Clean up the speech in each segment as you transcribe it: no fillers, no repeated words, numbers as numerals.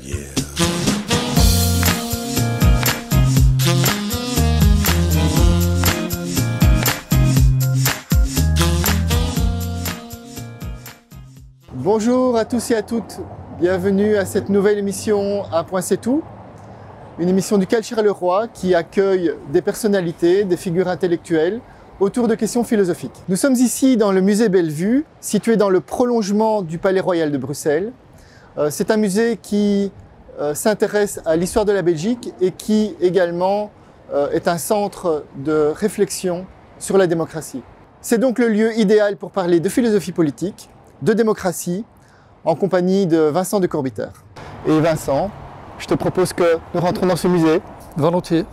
yeah. Bonjour à tous et à toutes, bienvenue à cette nouvelle émission Un point c'est tout, une émission du Calchira-le-Roi qui accueille des personnalités, des figures intellectuelles autour de questions philosophiques. Nous sommes ici dans le musée Bellevue, situé dans le prolongement du Palais Royal de Bruxelles. C'est un musée qui s'intéresse à l'histoire de la Belgique et qui également est un centre de réflexion sur la démocratie. C'est donc le lieu idéal pour parler de philosophie politique, de démocratie, en compagnie de Vincent de Corbiter. Et Vincent, je te propose que nous rentrons dans ce musée. Volontiers.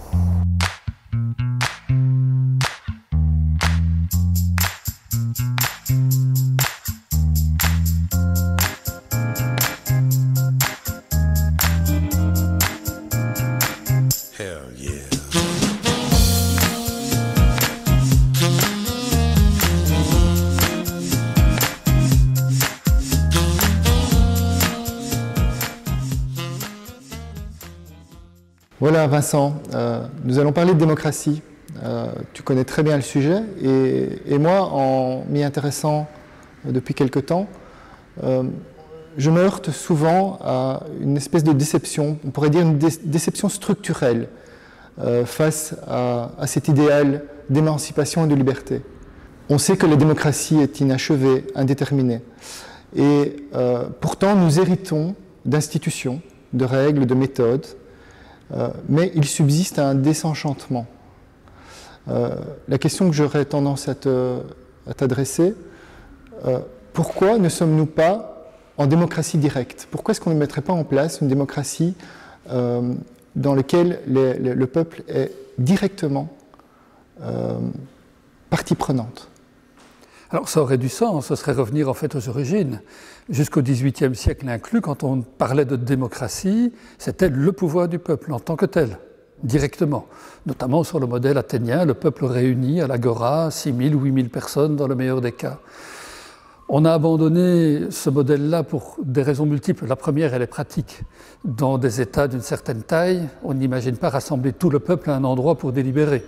Hell yeah. Voilà Vincent, nous allons parler de démocratie. Tu connais très bien le sujet et moi, en m'y intéressant depuis quelque temps, je me heurte souvent à une espèce de déception, on pourrait dire une déception structurelle face à cet idéal d'émancipation et de liberté. On sait que la démocratie est inachevée, indéterminée. Et pourtant, nous héritons d'institutions, de règles, de méthodes, mais il subsiste un désenchantement. La question que j'aurais tendance à t'adresser, pourquoi ne sommes-nous pas en démocratie directe? Pourquoi est-ce qu'on ne mettrait pas en place une démocratie dans laquelle le peuple est directement partie prenante? Alors ça aurait du sens, ce serait revenir en fait aux origines. Jusqu'au XVIIIe siècle inclus, quand on parlait de démocratie, c'était le pouvoir du peuple en tant que tel, directement. Notamment sur le modèle athénien, le peuple réuni à l'agora, 6 000 ou 8 000 personnes dans le meilleur des cas. On a abandonné ce modèle-là pour des raisons multiples. La première, elle est pratique. Dans des États d'une certaine taille, on n'imagine pas rassembler tout le peuple à un endroit pour délibérer.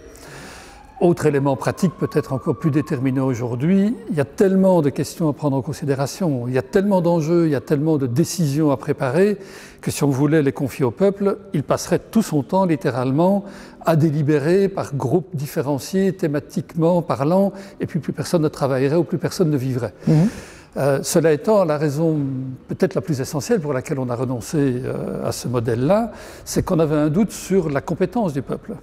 Autre élément pratique, peut-être encore plus déterminant aujourd'hui, il y a tellement de questions à prendre en considération, il y a tellement d'enjeux, il y a tellement de décisions à préparer, que si on voulait les confier au peuple, il passerait tout son temps, littéralement, à délibérer par groupes différenciés, thématiquement parlant, et puis plus personne ne travaillerait ou plus personne ne vivrait. Cela étant, la raison peut-être la plus essentielle pour laquelle on a renoncé à ce modèle-là, c'est qu'on avait un doute sur la compétence du peuple.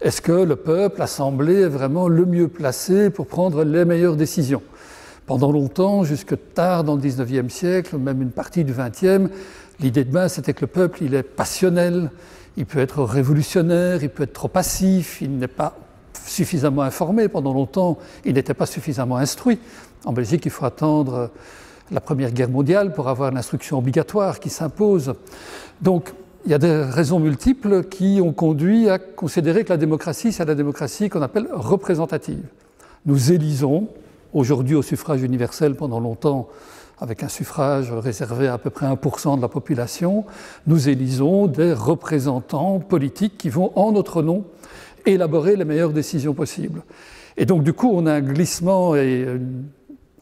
Est-ce que le peuple, l'Assemblée, est vraiment le mieux placé pour prendre les meilleures décisions? Pendant longtemps, jusque tard dans le XIXe siècle, même une partie du XXe, l'idée de base c'était que le peuple, il est passionnel, il peut être révolutionnaire, il peut être trop passif, il n'est pas suffisamment informé. Pendant longtemps, il n'était pas suffisamment instruit. En Belgique, il faut attendre la Première Guerre mondiale pour avoir l'instruction obligatoire qui s'impose. Donc, il y a des raisons multiples qui ont conduit à considérer que la démocratie, c'est la démocratie qu'on appelle représentative. Nous élisons, aujourd'hui au suffrage universel pendant longtemps, avec un suffrage réservé à peu près 1% de la population, nous élisons des représentants politiques qui vont, en notre nom, élaborer les meilleures décisions possibles. Et donc, du coup, on a un glissement et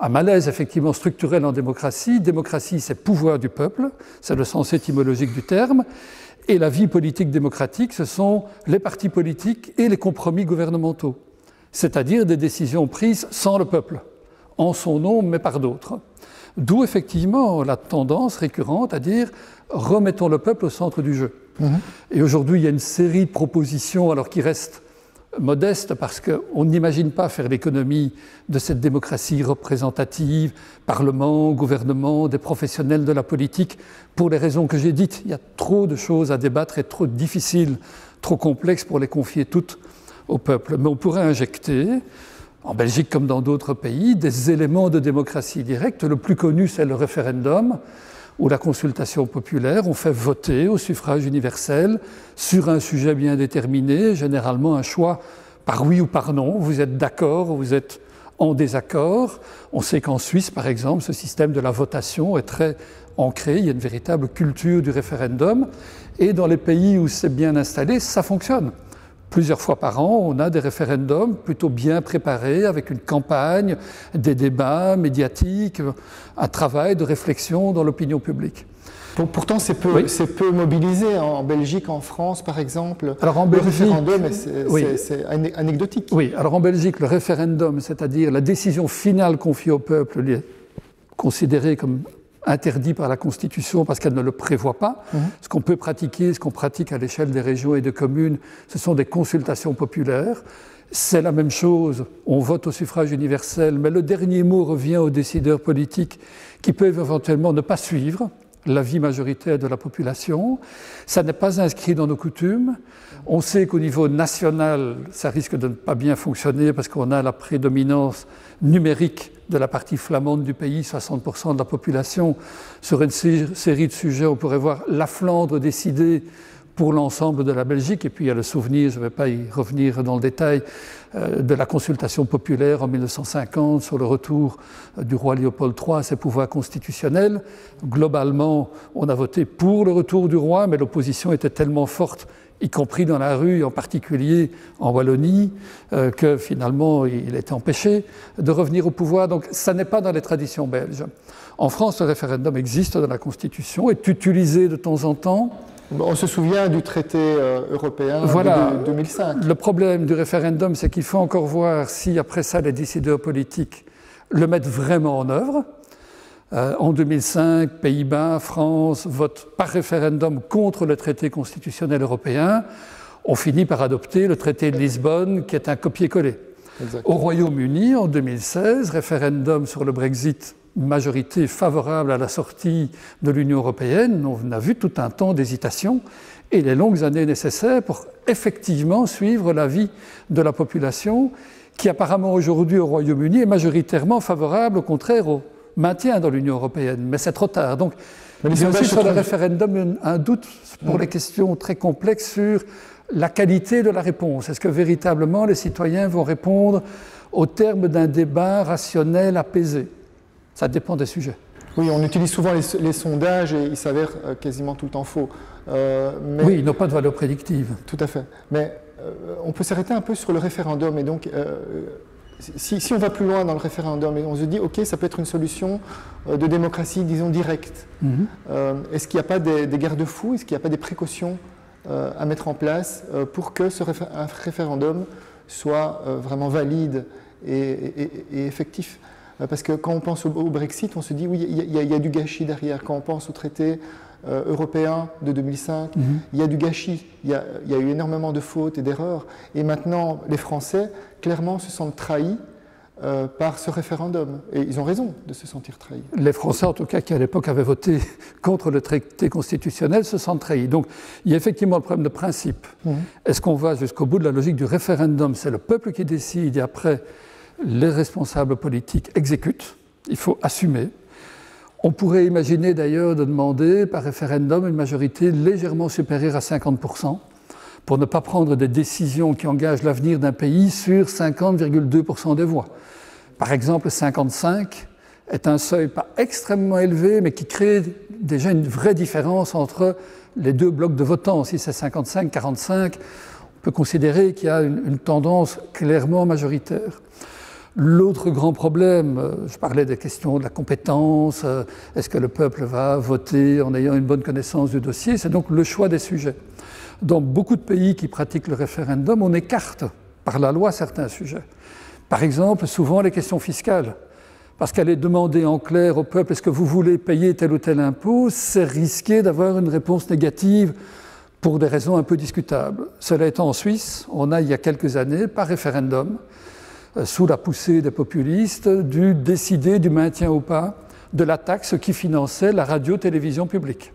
un malaise effectivement structurel en démocratie. Démocratie, c'est pouvoir du peuple, c'est le sens étymologique du terme. Et la vie politique démocratique, ce sont les partis politiques et les compromis gouvernementaux. C'est-à-dire des décisions prises sans le peuple, en son nom, mais par d'autres. D'où effectivement la tendance récurrente à dire « remettons le peuple au centre du jeu ». Et aujourd'hui, il y a une série de propositions, alors qui restent modeste parce qu'on n'imagine pas faire l'économie de cette démocratie représentative, parlement, gouvernement, des professionnels de la politique, pour les raisons que j'ai dites. Il y a trop de choses à débattre et trop difficiles, trop complexes pour les confier toutes au peuple. Mais on pourrait injecter, en Belgique comme dans d'autres pays, des éléments de démocratie directe. Le plus connu, c'est le référendum, ou la consultation populaire. On fait voter au suffrage universel sur un sujet bien déterminé, généralement un choix par oui ou par non. Vous êtes d'accord ou vous êtes en désaccord. On sait qu'en Suisse, par exemple, ce système de la votation est très ancré, il y a une véritable culture du référendum. Et dans les pays où c'est bien installé, ça fonctionne. Plusieurs fois par an, on a des référendums plutôt bien préparés, avec une campagne, des débats médiatiques, un travail de réflexion dans l'opinion publique. Pourtant, c'est peu mobilisé en Belgique, en France, par exemple. Alors en Belgique, le référendum, c'est anecdotique. Oui, alors en Belgique, le référendum, c'est-à-dire la décision finale confiée au peuple, est considérée comme interdit par la Constitution parce qu'elle ne le prévoit pas. Ce qu'on peut pratiquer, ce qu'on pratique à l'échelle des régions et des communes, ce sont des consultations populaires. C'est la même chose, on vote au suffrage universel, mais le dernier mot revient aux décideurs politiques qui peuvent éventuellement ne pas suivre l'avis majoritaire de la population. Ça n'est pas inscrit dans nos coutumes. On sait qu'au niveau national, ça risque de ne pas bien fonctionner parce qu'on a la prédominance numérique de la partie flamande du pays, 60% de la population. Sur une série de sujets, on pourrait voir la Flandre décider pour l'ensemble de la Belgique. Et puis il y a le souvenir, je ne vais pas y revenir dans le détail, de la consultation populaire en 1950 sur le retour du roi Léopold III à ses pouvoirs constitutionnels. Globalement, on a voté pour le retour du roi, mais l'opposition était tellement forte, y compris dans la rue, en particulier en Wallonie, que finalement il était empêché de revenir au pouvoir. Donc ça n'est pas dans les traditions belges. En France, le référendum existe dans la Constitution, est utilisé de temps en temps. On se souvient du traité européen de 2005. Le problème du référendum, c'est qu'il faut encore voir si après ça les décideurs politiques le mettent vraiment en œuvre. En 2005, Pays-Bas, France votent par référendum contre le traité constitutionnel européen. On finit par adopter le traité de Lisbonne, qui est un copier-coller. Au Royaume-Uni, en 2016, référendum sur le Brexit, majorité favorable à la sortie de l'Union européenne. On a vu tout un temps d'hésitation et les longues années nécessaires pour effectivement suivre l'avis de la population qui apparemment aujourd'hui au Royaume-Uni est majoritairement favorable au contraire au maintien dans l'Union européenne. Mais c'est trop tard. Donc il y a aussi sur le référendum un doute pour les questions très complexes sur la qualité de la réponse. Est-ce que véritablement les citoyens vont répondre au terme d'un débat rationnel, apaisé? Ça dépend des sujets. Oui, on utilise souvent les sondages et ils s'avèrent quasiment tout le temps faux. Oui, ils n'ont pas de valeur prédictive. Tout à fait. Mais on peut s'arrêter un peu sur le référendum. Et donc, si on va plus loin dans le référendum et on se dit, OK, ça peut être une solution de démocratie, disons, directe, est-ce qu'il n'y a pas des garde-fous, est-ce qu'il n'y a pas des précautions à mettre en place pour que un référendum soit vraiment valide et effectif? Parce que quand on pense au Brexit, on se dit, oui, il y a du gâchis derrière. Quand on pense au traité européen de 2005, il y a du gâchis. Il y a eu énormément de fautes et d'erreurs. Et maintenant, les Français, clairement, se sentent trahis par ce référendum. Et ils ont raison de se sentir trahis. Les Français, en tout cas, qui à l'époque avaient voté contre le traité constitutionnel, se sentent trahis. Donc, il y a effectivement le problème de principe. Est-ce qu'on va jusqu'au bout de la logique du référendum? C'est le peuple qui décide et après, les responsables politiques exécutent. Il faut assumer. On pourrait imaginer d'ailleurs de demander par référendum une majorité légèrement supérieure à 50% pour ne pas prendre des décisions qui engagent l'avenir d'un pays sur 50,2% des voix. Par exemple, 55 est un seuil pas extrêmement élevé, mais qui crée déjà une vraie différence entre les deux blocs de votants. Si c'est 55-45, on peut considérer qu'il y a une tendance clairement majoritaire. L'autre grand problème, je parlais des questions de la compétence, est-ce que le peuple va voter en ayant une bonne connaissance du dossier, c'est donc le choix des sujets. Dans beaucoup de pays qui pratiquent le référendum, on écarte par la loi certains sujets. Par exemple, souvent les questions fiscales, parce qu'elle est demandée en clair au peuple, est-ce que vous voulez payer tel ou tel impôt, c'est risqué d'avoir une réponse négative pour des raisons un peu discutables. Cela étant, en Suisse, on a il y a quelques années, par référendum, sous la poussée des populistes, dû décider du maintien ou pas de la taxe qui finançait la radio-télévision publique.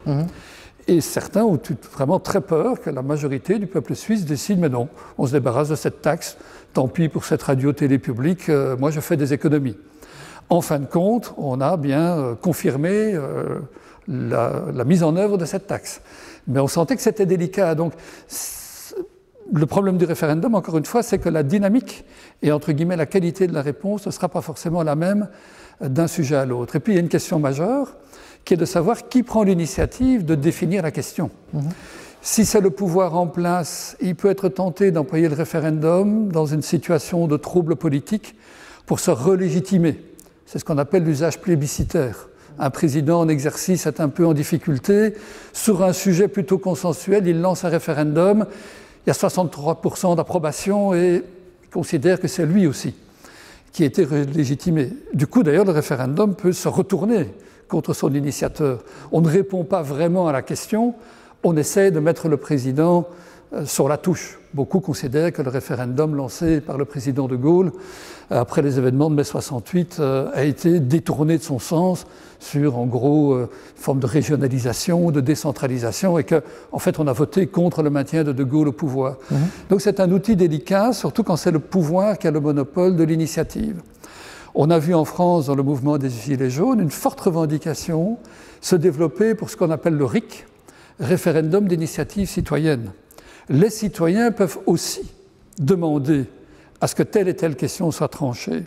Et certains ont eu vraiment très peur que la majorité du peuple suisse décide, mais non, on se débarrasse de cette taxe, tant pis pour cette radio-télé publique, moi je fais des économies. En fin de compte, on a bien confirmé la mise en œuvre de cette taxe. Mais on sentait que c'était délicat, donc le problème du référendum, encore une fois, c'est que la dynamique et, entre guillemets, la qualité de la réponse ne sera pas forcément la même d'un sujet à l'autre. Et puis, il y a une question majeure qui est de savoir qui prend l'initiative de définir la question. Si c'est le pouvoir en place, il peut être tenté d'employer le référendum dans une situation de trouble politique pour se relégitimer. C'est ce qu'on appelle l'usage plébiscitaire. Un président en exercice est un peu en difficulté. Sur un sujet plutôt consensuel, il lance un référendum. Il y a 63% d'approbation et il considère que c'est lui aussi qui a été légitimé. Du coup, d'ailleurs, le référendum peut se retourner contre son initiateur. On ne répond pas vraiment à la question, on essaie de mettre le président sur la touche. Beaucoup considèrent que le référendum lancé par le président de Gaulle après les événements de mai 68 a été détourné de son sens sur, en gros, une forme de régionalisation, de décentralisation, et qu'en fait, on a voté contre le maintien de Gaulle au pouvoir. Donc c'est un outil délicat, surtout quand c'est le pouvoir qui a le monopole de l'initiative. On a vu en France, dans le mouvement des Gilets jaunes, une forte revendication se développer pour ce qu'on appelle le RIC, référendum d'initiative citoyenne. Les citoyens peuvent aussi demander à ce que telle et telle question soit tranchée.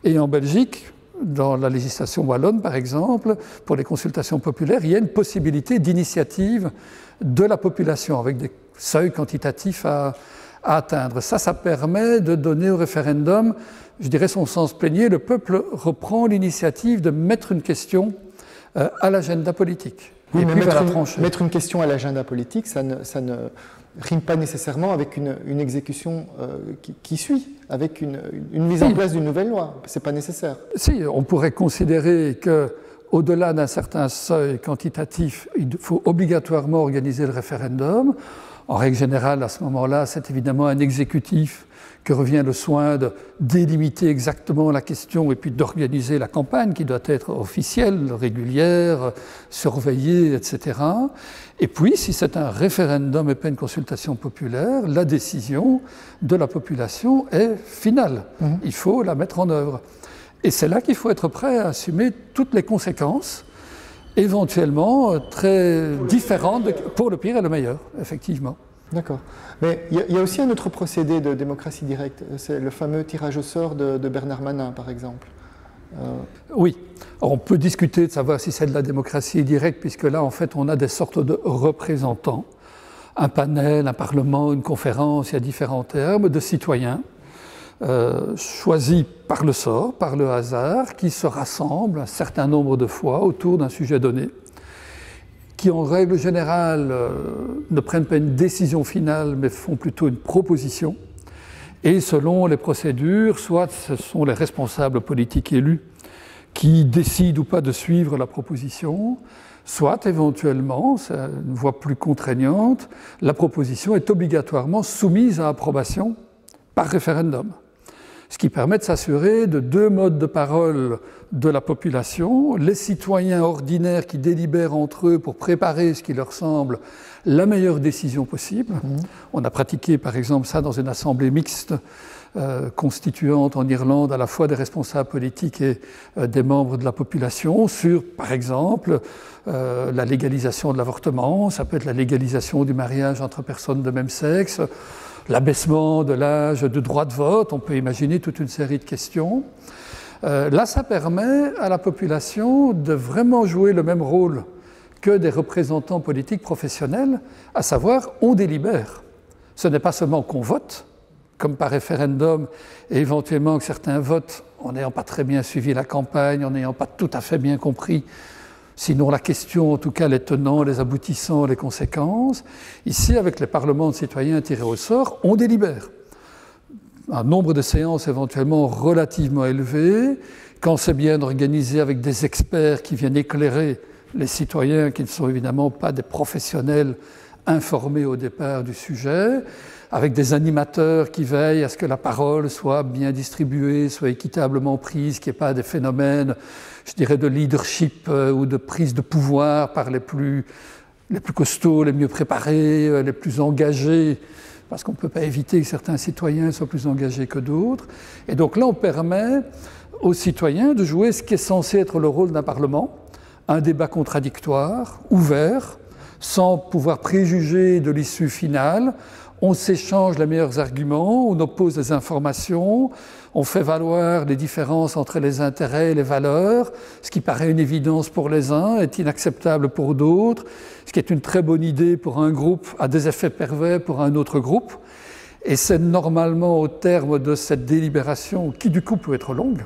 Et en Belgique, dans la législation wallonne par exemple, pour les consultations populaires, il y a une possibilité d'initiative de la population avec des seuils quantitatifs à atteindre. Ça permet de donner au référendum, je dirais son sens plénier, le peuple reprend l'initiative de mettre une question à l'agenda politique. Oui, mais mettre une question à l'agenda politique, ça ne rime pas nécessairement avec une exécution qui suit, avec une mise en place d'une nouvelle loi. Ce n'est pas nécessaire. Si, on pourrait considérer qu'au-delà d'un certain seuil quantitatif, il faut obligatoirement organiser le référendum. En règle générale, à ce moment-là, c'est évidemment un exécutif que revient le soin de délimiter exactement la question et puis d'organiser la campagne qui doit être officielle, régulière, surveillée, etc. Et puis, si c'est un référendum et pas une consultation populaire, la décision de la population est finale. Il faut la mettre en œuvre. Et c'est là qu'il faut être prêt à assumer toutes les conséquences, éventuellement très différentes, pour le pire et le meilleur, effectivement. D'accord. Mais il y a aussi un autre procédé de démocratie directe, c'est le fameux tirage au sort de Bernard Manin, par exemple. Oui. Alors, on peut discuter de savoir si c'est de la démocratie directe, puisque là, en fait, on a des sortes de représentants, un panel, un parlement, une conférence, il y a différents termes, de citoyens choisis par le sort, par le hasard, qui se rassemblent un certain nombre de fois autour d'un sujet donné, qui en règle générale ne prennent pas une décision finale, mais font plutôt une proposition. Et selon les procédures, soit ce sont les responsables politiques élus qui décident ou pas de suivre la proposition, soit éventuellement, c'est une voie plus contraignante, la proposition est obligatoirement soumise à approbation par référendum. Ce qui permet de s'assurer de deux modes de parole de la population, les citoyens ordinaires qui délibèrent entre eux pour préparer ce qui leur semble la meilleure décision possible. On a pratiqué par exemple ça dans une assemblée mixte constituante en Irlande à la fois des responsables politiques et des membres de la population sur, par exemple, la légalisation de l'avortement, ça peut être la légalisation du mariage entre personnes de même sexe, l'abaissement de l'âge de droit de vote, on peut imaginer toute une série de questions. Là, ça permet à la population de vraiment jouer le même rôle que des représentants politiques professionnels, à savoir, on délibère. Ce n'est pas seulement qu'on vote, comme par référendum, et éventuellement que certains votent en n'ayant pas très bien suivi la campagne, en n'ayant pas tout à fait bien compris, sinon la question, en tout cas les tenants, les aboutissants, les conséquences. Ici, avec les parlements de citoyens tirés au sort, on délibère. Un nombre de séances éventuellement relativement élevé, quand c'est bien organisé avec des experts qui viennent éclairer les citoyens qui ne sont évidemment pas des professionnels informés au départ du sujet, avec des animateurs qui veillent à ce que la parole soit bien distribuée, soit équitablement prise, qu'il n'y ait pas des phénomènes, je dirais, de leadership ou de prise de pouvoir par les plus costauds, les mieux préparés, les plus engagés, parce qu'on ne peut pas éviter que certains citoyens soient plus engagés que d'autres. Et donc là, on permet aux citoyens de jouer ce qui est censé être le rôle d'un Parlement, un débat contradictoire, ouvert, sans pouvoir préjuger de l'issue finale. on s'échange les meilleurs arguments, on oppose des informations, on fait valoir les différences entre les intérêts et les valeurs, ce qui paraît une évidence pour les uns est inacceptable pour d'autres, ce qui est une très bonne idée pour un groupe a des effets pervers pour un autre groupe. Et c'est normalement au terme de cette délibération, qui du coup peut être longue,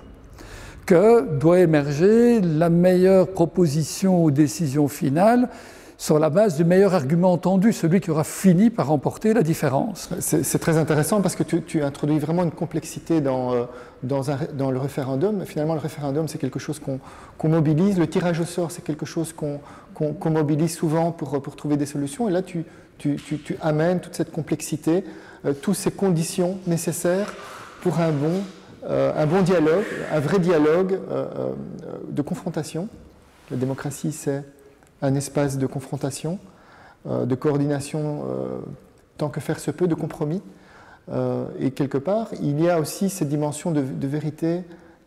que doit émerger la meilleure proposition ou décision finale sur la base du meilleur argument entendu, celui qui aura fini par remporter la différence. C'est très intéressant parce que tu introduis vraiment une complexité dans le référendum. Finalement, le référendum, c'est quelque chose qu'on mobilise. Le tirage au sort, c'est quelque chose qu'on mobilise souvent pour trouver des solutions. Et là, tu amènes toute cette complexité, toutes ces conditions nécessaires pour un bon dialogue, un vrai dialogue de confrontation. La démocratie, c'est un espace de confrontation, de coordination tant que faire se peut, de compromis. Et quelque part, il y a aussi cette dimension de vérité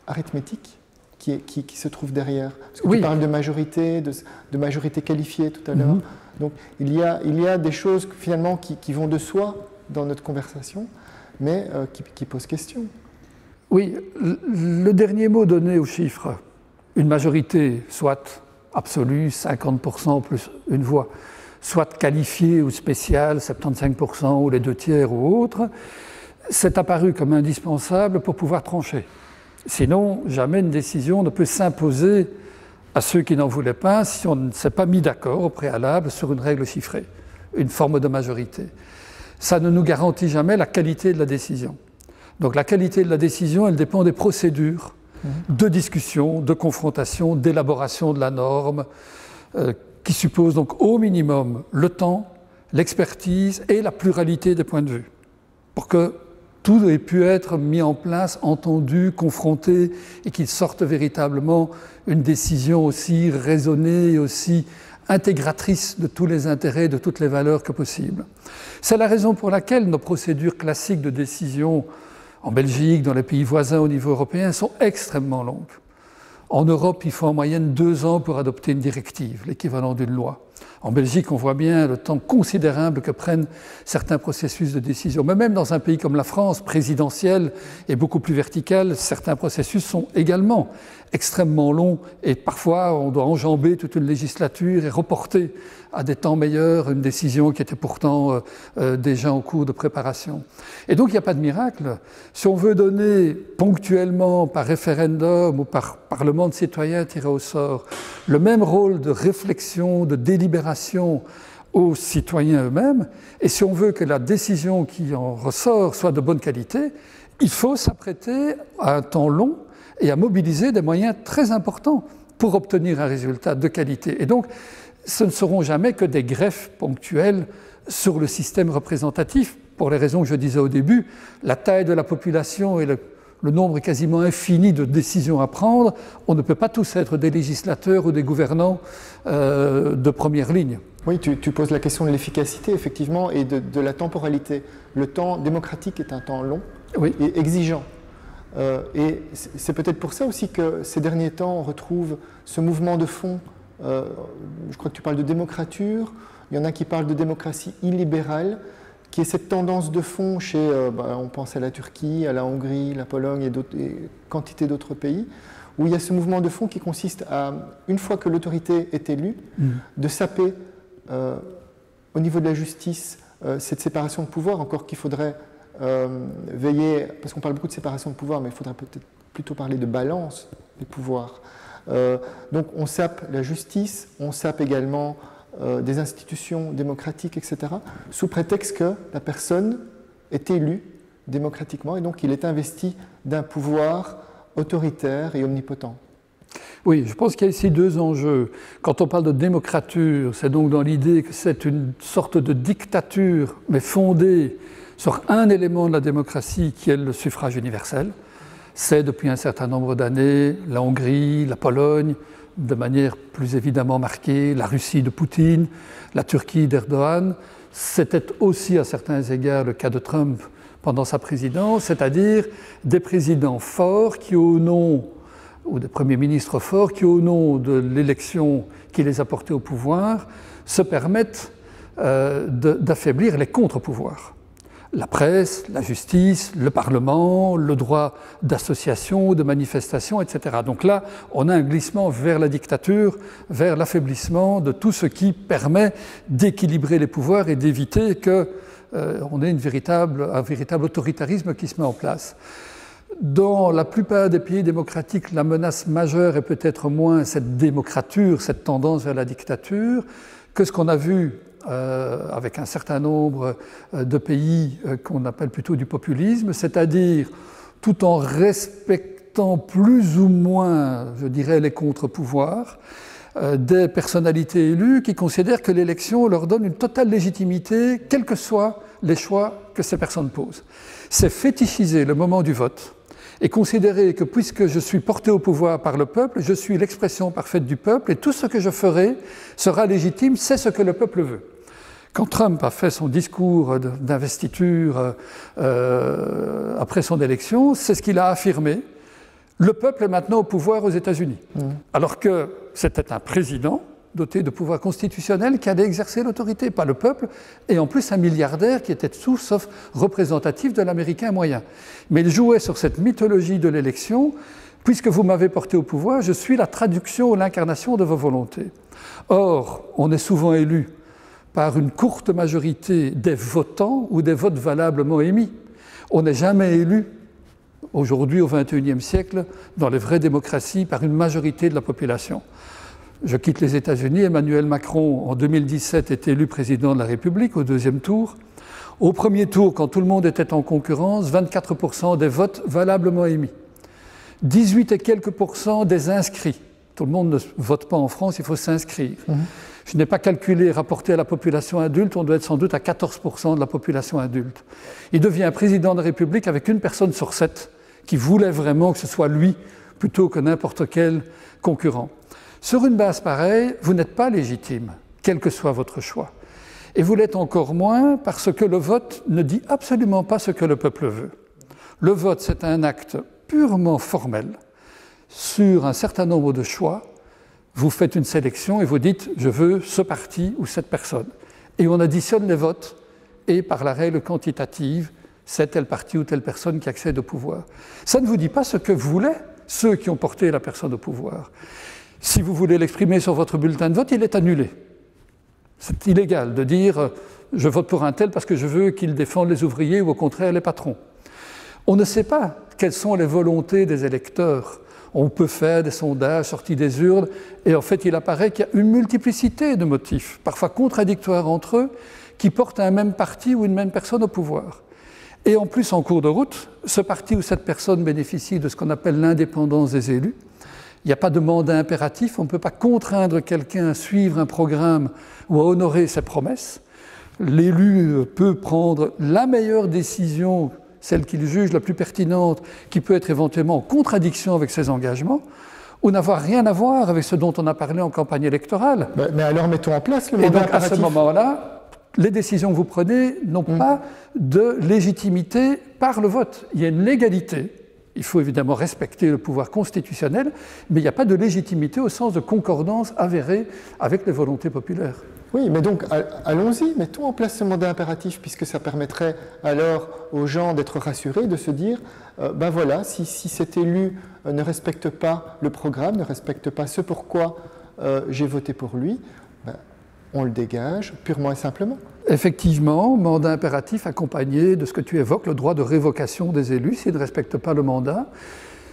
arithmétique qui se trouve derrière. Parce que tu parles de majorité, de majorité qualifiée tout à l'heure. Donc il y a des choses finalement qui vont de soi dans notre conversation, mais qui posent question. Oui, le dernier mot donné aux chiffres, une majorité, soit absolue, 50% plus une voix, soit qualifiée ou spéciale, 75% ou les 2/3 ou autre, c'est apparu comme indispensable pour pouvoir trancher. Sinon, jamais une décision ne peut s'imposer à ceux qui n'en voulaient pas si on ne s'est pas mis d'accord au préalable sur une règle chiffrée, une forme de majorité. Ça ne nous garantit jamais la qualité de la décision. Donc la qualité de la décision, elle dépend des procédures de discussion, de confrontation, d'élaboration de la norme, qui suppose donc au minimum le temps, l'expertise et la pluralité des points de vue, pour que tout ait pu être mis en place, entendu, confronté, et qu'il sorte véritablement une décision aussi raisonnée et aussi intégratrice de tous les intérêts, de toutes les valeurs que possible. C'est la raison pour laquelle nos procédures classiques de décision en Belgique, dans les pays voisins au niveau européen, sont extrêmement longues. En Europe, il faut en moyenne 2 ans pour adopter une directive, l'équivalent d'une loi. En Belgique, on voit bien le temps considérable que prennent certains processus de décision. Mais même dans un pays comme la France, présidentiel et beaucoup plus vertical, certains processus sont également extrêmement longs et parfois on doit enjamber toute une législature et reporter à des temps meilleurs une décision qui était pourtant déjà en cours de préparation. Et donc il n'y a pas de miracle. Si on veut donner ponctuellement par référendum ou par parlement de citoyens tiré au sort le même rôle de réflexion, de délibération aux citoyens eux-mêmes, et si on veut que la décision qui en ressort soit de bonne qualité, il faut s'apprêter à un temps long et à mobiliser des moyens très importants pour obtenir un résultat de qualité. Et donc, ce ne seront jamais que des greffes ponctuelles sur le système représentatif, pour les raisons que je disais au début, la taille de la population et le nombre quasiment infini de décisions à prendre, on ne peut pas tous être des législateurs ou des gouvernants de première ligne. Oui, tu poses la question de l'efficacité, effectivement, et de la temporalité. Le temps démocratique est un temps long et exigeant. Et c'est peut-être pour ça aussi que ces derniers temps, on retrouve ce mouvement de fond. Je crois que tu parles de démocrature, il y en a qui parlent de démocratie illibérale, qui est cette tendance de fond chez, on pense à la Turquie, à la Hongrie, la Pologne et quantité d'autres pays, où il y a ce mouvement de fond qui consiste à, une fois que l'autorité est élue, de saper au niveau de la justice cette séparation de pouvoir, encore qu'il faudrait veiller, parce qu'on parle beaucoup de séparation de pouvoir, mais il faudrait peut-être plutôt parler de balance des pouvoirs. Donc on sape la justice, on sape également des institutions démocratiques, etc., sous prétexte que la personne est élue démocratiquement et donc il est investi d'un pouvoir autoritaire et omnipotent. Oui, je pense qu'il y a ici 2 enjeux. Quand on parle de démocrature, c'est donc dans l'idée que c'est une sorte de dictature, mais fondée sur un élément de la démocratie qui est le suffrage universel. C'est depuis un certain nombre d'années la Hongrie, la Pologne, de manière plus évidemment marquée, la Russie de Poutine, la Turquie d'Erdogan. C'était aussi à certains égards le cas de Trump pendant sa présidence, c'est-à-dire des présidents forts qui au nom, ou des premiers ministres forts qui au nom de l'élection qui les a portés au pouvoir, se permettent d'affaiblir les contre-pouvoirs. La presse, la justice, le Parlement, le droit d'association, de manifestation, etc. Donc là, on a un glissement vers la dictature, vers l'affaiblissement de tout ce qui permet d'équilibrer les pouvoirs et d'éviter qu'on ait un véritable autoritarisme qui se met en place. Dans la plupart des pays démocratiques, la menace majeure est peut-être moins cette démocrature, cette tendance vers la dictature, que ce qu'on a vu avec un certain nombre de pays qu'on appelle plutôt du populisme, c'est-à-dire tout en respectant plus ou moins, je dirais, les contre-pouvoirs, des personnalités élues qui considèrent que l'élection leur donne une totale légitimité, quels que soient les choix que ces personnes posent. C'est fétichiser le moment du vote et considérer que puisque je suis porté au pouvoir par le peuple, je suis l'expression parfaite du peuple et tout ce que je ferai sera légitime, c'est ce que le peuple veut. Quand Trump a fait son discours d'investiture après son élection, c'est ce qu'il a affirmé. Le peuple est maintenant au pouvoir aux États-Unis. Alors que c'était un président doté de pouvoir constitutionnel qui allait exercer l'autorité, pas le peuple, et en plus un milliardaire qui était tout sauf représentatif de l'Américain moyen. Mais il jouait sur cette mythologie de l'élection. Puisque vous m'avez porté au pouvoir, je suis la traduction ou l'incarnation de vos volontés. Or, on est souvent élu par une courte majorité des votants ou des votes valablement émis. On n'est jamais élu, aujourd'hui au XXIe siècle, dans les vraies démocraties, par une majorité de la population. Je quitte les États-Unis. Emmanuel Macron, en 2017, est élu président de la République au deuxième tour. Au premier tour, quand tout le monde était en concurrence, 24% des votes valablement émis. 18 et quelques % des inscrits. Tout le monde ne vote pas en France, il faut s'inscrire. Je n'ai pas calculé, rapporté à la population adulte, on doit être sans doute à 14% de la population adulte. Il devient président de la République avec une personne sur 7 qui voulait vraiment que ce soit lui plutôt que n'importe quel concurrent. Sur une base pareille, vous n'êtes pas légitime, quel que soit votre choix. Et vous l'êtes encore moins parce que le vote ne dit absolument pas ce que le peuple veut. Le vote, c'est un acte purement formel sur un certain nombre de choix. Vous faites une sélection et vous dites « je veux ce parti ou cette personne ». Et on additionne les votes et par la règle quantitative, c'est tel parti ou telle personne qui accède au pouvoir. Ça ne vous dit pas ce que voulaient ceux qui ont porté la personne au pouvoir. Si vous voulez l'exprimer sur votre bulletin de vote, il est annulé. C'est illégal de dire « je vote pour un tel parce que je veux qu'il défende les ouvriers ou au contraire les patrons ». On ne sait pas quelles sont les volontés des électeurs. On peut faire des sondages sortis des urnes et en fait il apparaît qu'il y a une multiplicité de motifs, parfois contradictoires entre eux, qui portent un même parti ou une même personne au pouvoir. Et en plus, en cours de route, ce parti ou cette personne bénéficie de ce qu'on appelle l'indépendance des élus. Il n'y a pas de mandat impératif, on ne peut pas contraindre quelqu'un à suivre un programme ou à honorer ses promesses. L'élu peut prendre la meilleure décision, celle qu'il juge la plus pertinente, qui peut être éventuellement en contradiction avec ses engagements, ou n'avoir rien à voir avec ce dont on a parlé en campagne électorale. Mais alors mettons en place le mandat impératif. Et donc à ce moment-là, les décisions que vous prenez n'ont pas de légitimité par le vote. Il y a une légalité. Il faut évidemment respecter le pouvoir constitutionnel, mais il n'y a pas de légitimité au sens de concordance avérée avec les volontés populaires. Oui, mais donc allons-y, mettons en place ce mandat impératif, puisque ça permettrait alors aux gens d'être rassurés, de se dire, ben voilà, si cet élu ne respecte pas le programme, ne respecte pas ce pourquoi j'ai voté pour lui, ben, on le dégage purement et simplement. Effectivement, mandat impératif accompagné de ce que tu évoques, le droit de révocation des élus s'ils ne respectent pas le mandat.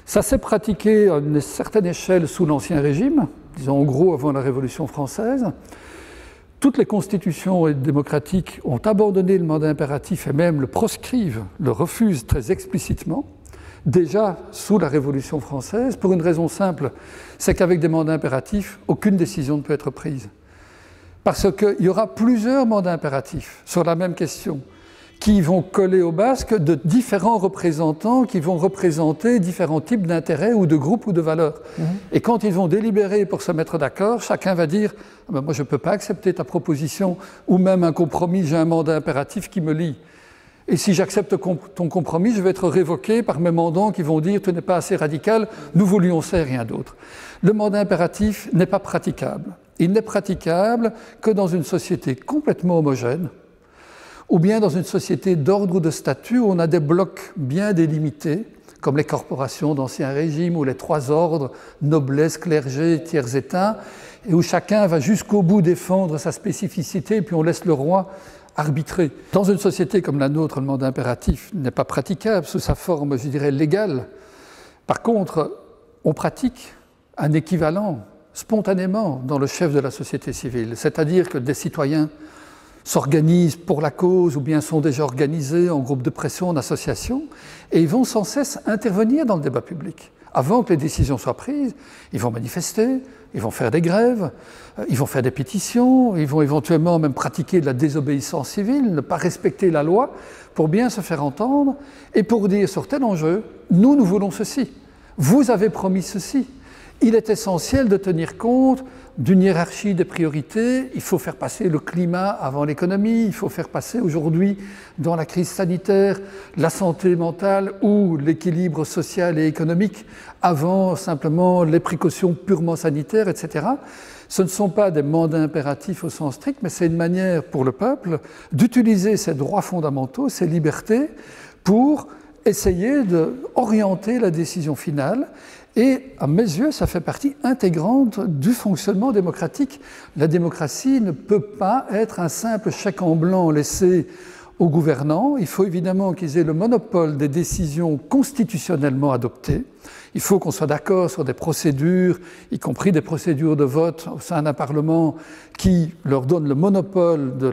Ça s'est pratiqué à une certaine échelle sous l'Ancien Régime, disons en gros avant la Révolution française. Toutes les constitutions démocratiques ont abandonné le mandat impératif et même le proscrivent, le refusent très explicitement, déjà sous la Révolution française, pour une raison simple, c'est qu'avec des mandats impératifs, aucune décision ne peut être prise. Parce qu'il y aura plusieurs mandats impératifs sur la même question qui vont coller au basque de différents représentants qui vont représenter différents types d'intérêts ou de groupes ou de valeurs. Et quand ils vont délibérer pour se mettre d'accord, chacun va dire « moi je ne peux pas accepter ta proposition ou même un compromis, j'ai un mandat impératif qui me lie. Et si j'accepte ton compromis, je vais être révoqué par mes mandants qui vont dire « tu n'es pas assez radical, nous voulions ça et rien d'autre ». Le mandat impératif n'est pas praticable. Il n'est praticable que dans une société complètement homogène, ou bien dans une société d'ordre ou de statut où on a des blocs bien délimités, comme les corporations d'Ancien Régime ou les trois ordres, noblesse, clergé, tiers état, et où chacun va jusqu'au bout défendre sa spécificité, puis on laisse le roi arbitrer. Dans une société comme la nôtre, le mandat impératif n'est pas praticable sous sa forme, je dirais, légale. Par contre, on pratique un équivalent spontanément dans le chef de la société civile, c'est-à-dire que des citoyens s'organisent pour la cause ou bien sont déjà organisés en groupe de pression, en association, et ils vont sans cesse intervenir dans le débat public. Avant que les décisions soient prises, ils vont manifester, ils vont faire des grèves, ils vont faire des pétitions, ils vont éventuellement même pratiquer de la désobéissance civile, ne pas respecter la loi pour bien se faire entendre et pour dire sur tel enjeu, nous voulons ceci, vous avez promis ceci. Il est essentiel de tenir compte d'une hiérarchie des priorités. Il faut faire passer le climat avant l'économie. Il faut faire passer aujourd'hui, dans la crise sanitaire, la santé mentale ou l'équilibre social et économique avant simplement les précautions purement sanitaires, etc. Ce ne sont pas des mandats impératifs au sens strict, mais c'est une manière pour le peuple d'utiliser ses droits fondamentaux, ses libertés, pour essayer d'orienter la décision finale. Et à mes yeux, ça fait partie intégrante du fonctionnement démocratique. La démocratie ne peut pas être un simple chèque en blanc laissé aux gouvernants. Il faut évidemment qu'ils aient le monopole des décisions constitutionnellement adoptées. Il faut qu'on soit d'accord sur des procédures, y compris des procédures de vote au sein d'un Parlement qui leur donne le monopole de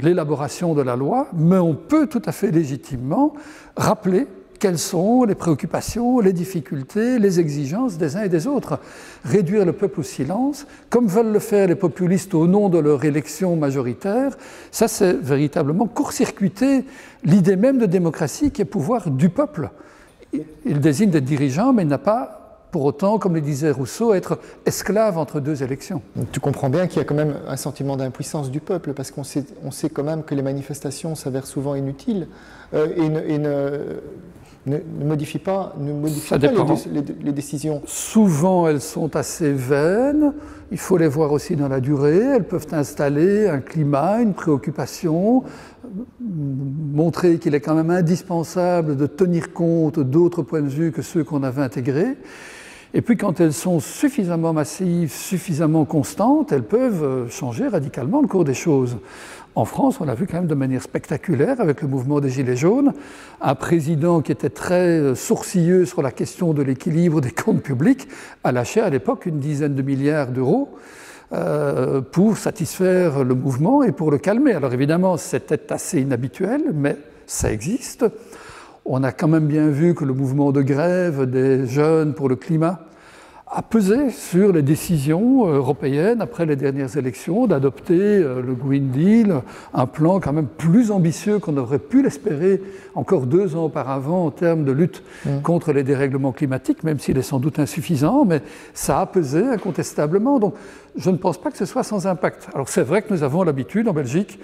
l'élaboration de la loi, mais on peut tout à fait légitimement rappeler quelles sont les préoccupations, les difficultés, les exigences des uns et des autres. Réduire le peuple au silence, comme veulent le faire les populistes au nom de leur élection majoritaire, ça c'est véritablement court-circuiter l'idée même de démocratie qui est pouvoir du peuple. Il désigne des dirigeants, mais il n'a pas pour autant, comme le disait Rousseau, être esclave entre deux élections. Donc, tu comprends bien qu'il y a quand même un sentiment d'impuissance du peuple, parce qu'on sait quand même que les manifestations s'avèrent souvent inutiles et ne modifient pas les décisions. Souvent, elles sont assez vaines. Il faut les voir aussi dans la durée. Elles peuvent installer un climat, une préoccupation, montrer qu'il est quand même indispensable de tenir compte d'autres points de vue que ceux qu'on avait intégrés. Et puis quand elles sont suffisamment massives, suffisamment constantes, elles peuvent changer radicalement le cours des choses. En France, on l'a vu quand même de manière spectaculaire avec le mouvement des Gilets jaunes, un président qui était très sourcilleux sur la question de l'équilibre des comptes publics a lâché à l'époque une dizaine de milliards d'euros pour satisfaire le mouvement et pour le calmer. Alors évidemment, c'était assez inhabituel, mais ça existe. On a quand même bien vu que le mouvement de grève des jeunes pour le climat a pesé sur les décisions européennes après les dernières élections d'adopter le Green Deal, un plan quand même plus ambitieux qu'on aurait pu l'espérer encore 2 ans auparavant en termes de lutte contre les dérèglements climatiques, même s'il est sans doute insuffisant, mais ça a pesé incontestablement. Donc je ne pense pas que ce soit sans impact. Alors c'est vrai que nous avons l'habitude en Belgique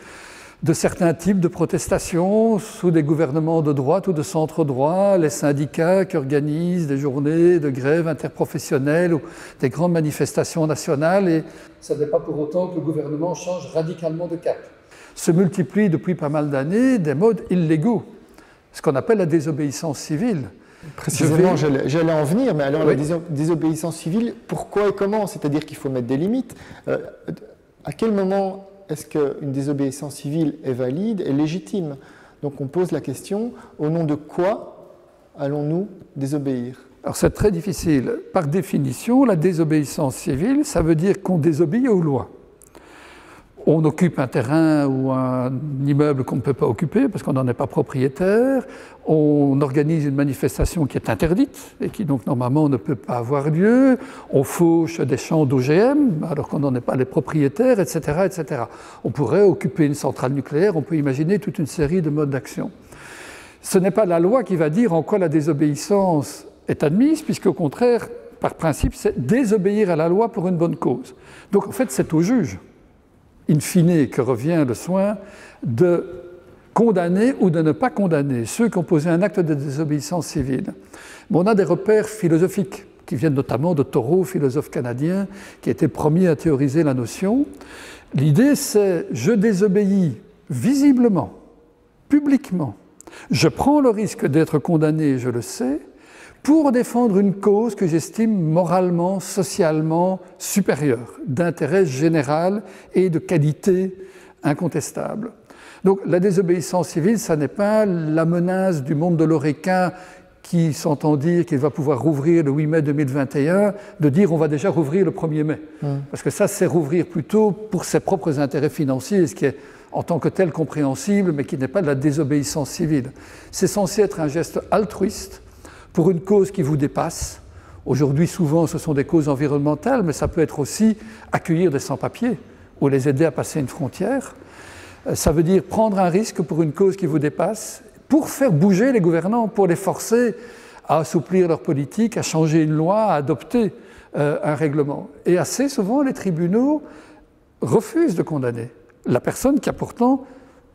de certains types de protestations sous des gouvernements de droite ou de centre-droit, les syndicats qui organisent des journées de grève interprofessionnelle ou des grandes manifestations nationales, et ça n'est pas pour autant que le gouvernement change radicalement de cap. Se multiplient depuis pas mal d'années des modes illégaux, ce qu'on appelle la désobéissance civile. Précisément, j'allais en venir, mais alors oui. La désobéissance civile, pourquoi et comment? C'est-à-dire qu'il faut mettre des limites. À quel moment est-ce qu'une désobéissance civile est valide et légitime? Donc on pose la question, au nom de quoi allons-nous désobéir? Alors c'est très difficile. Par définition, la désobéissance civile, ça veut dire qu'on désobéit aux lois. On occupe un terrain ou un immeuble qu'on ne peut pas occuper parce qu'on n'en est pas propriétaire. On organise une manifestation qui est interdite et qui donc normalement ne peut pas avoir lieu. On fauche des champs d'OGM alors qu'on n'en est pas les propriétaires, etc., etc. On pourrait occuper une centrale nucléaire, on peut imaginer toute une série de modes d'action. Ce n'est pas la loi qui va dire en quoi la désobéissance est admise, puisqu'au contraire, par principe, c'est désobéir à la loi pour une bonne cause. Donc en fait, c'est au juge, in fine, que revient le soin de condamner ou de ne pas condamner ceux qui ont posé un acte de désobéissance civile. Mais on a des repères philosophiques qui viennent notamment de Thoreau, philosophe canadien, qui a été le premier à théoriser la notion. L'idée, c'est « je désobéis visiblement publiquement, je prends le risque d'être condamné, je le sais, pour défendre une cause que j'estime moralement, socialement supérieure, d'intérêt général et de qualité incontestable. Donc la désobéissance civile, ça n'est pas la menace du monde de l'ORECA qui s'entend dire qu'il va pouvoir rouvrir le 8 mai 2021, de dire on va déjà rouvrir le 1er mai. Parce que ça, c'est rouvrir plutôt pour ses propres intérêts financiers, ce qui est en tant que tel compréhensible, mais qui n'est pas de la désobéissance civile. C'est censé être un geste altruiste pour une cause qui vous dépasse. Aujourd'hui, souvent, ce sont des causes environnementales, mais ça peut être aussi accueillir des sans-papiers ou les aider à passer une frontière. Ça veut dire prendre un risque pour une cause qui vous dépasse, pour faire bouger les gouvernants, pour les forcer à assouplir leur politique, à changer une loi, à adopter un règlement. Et assez souvent, les tribunaux refusent de condamner la personne qui a pourtant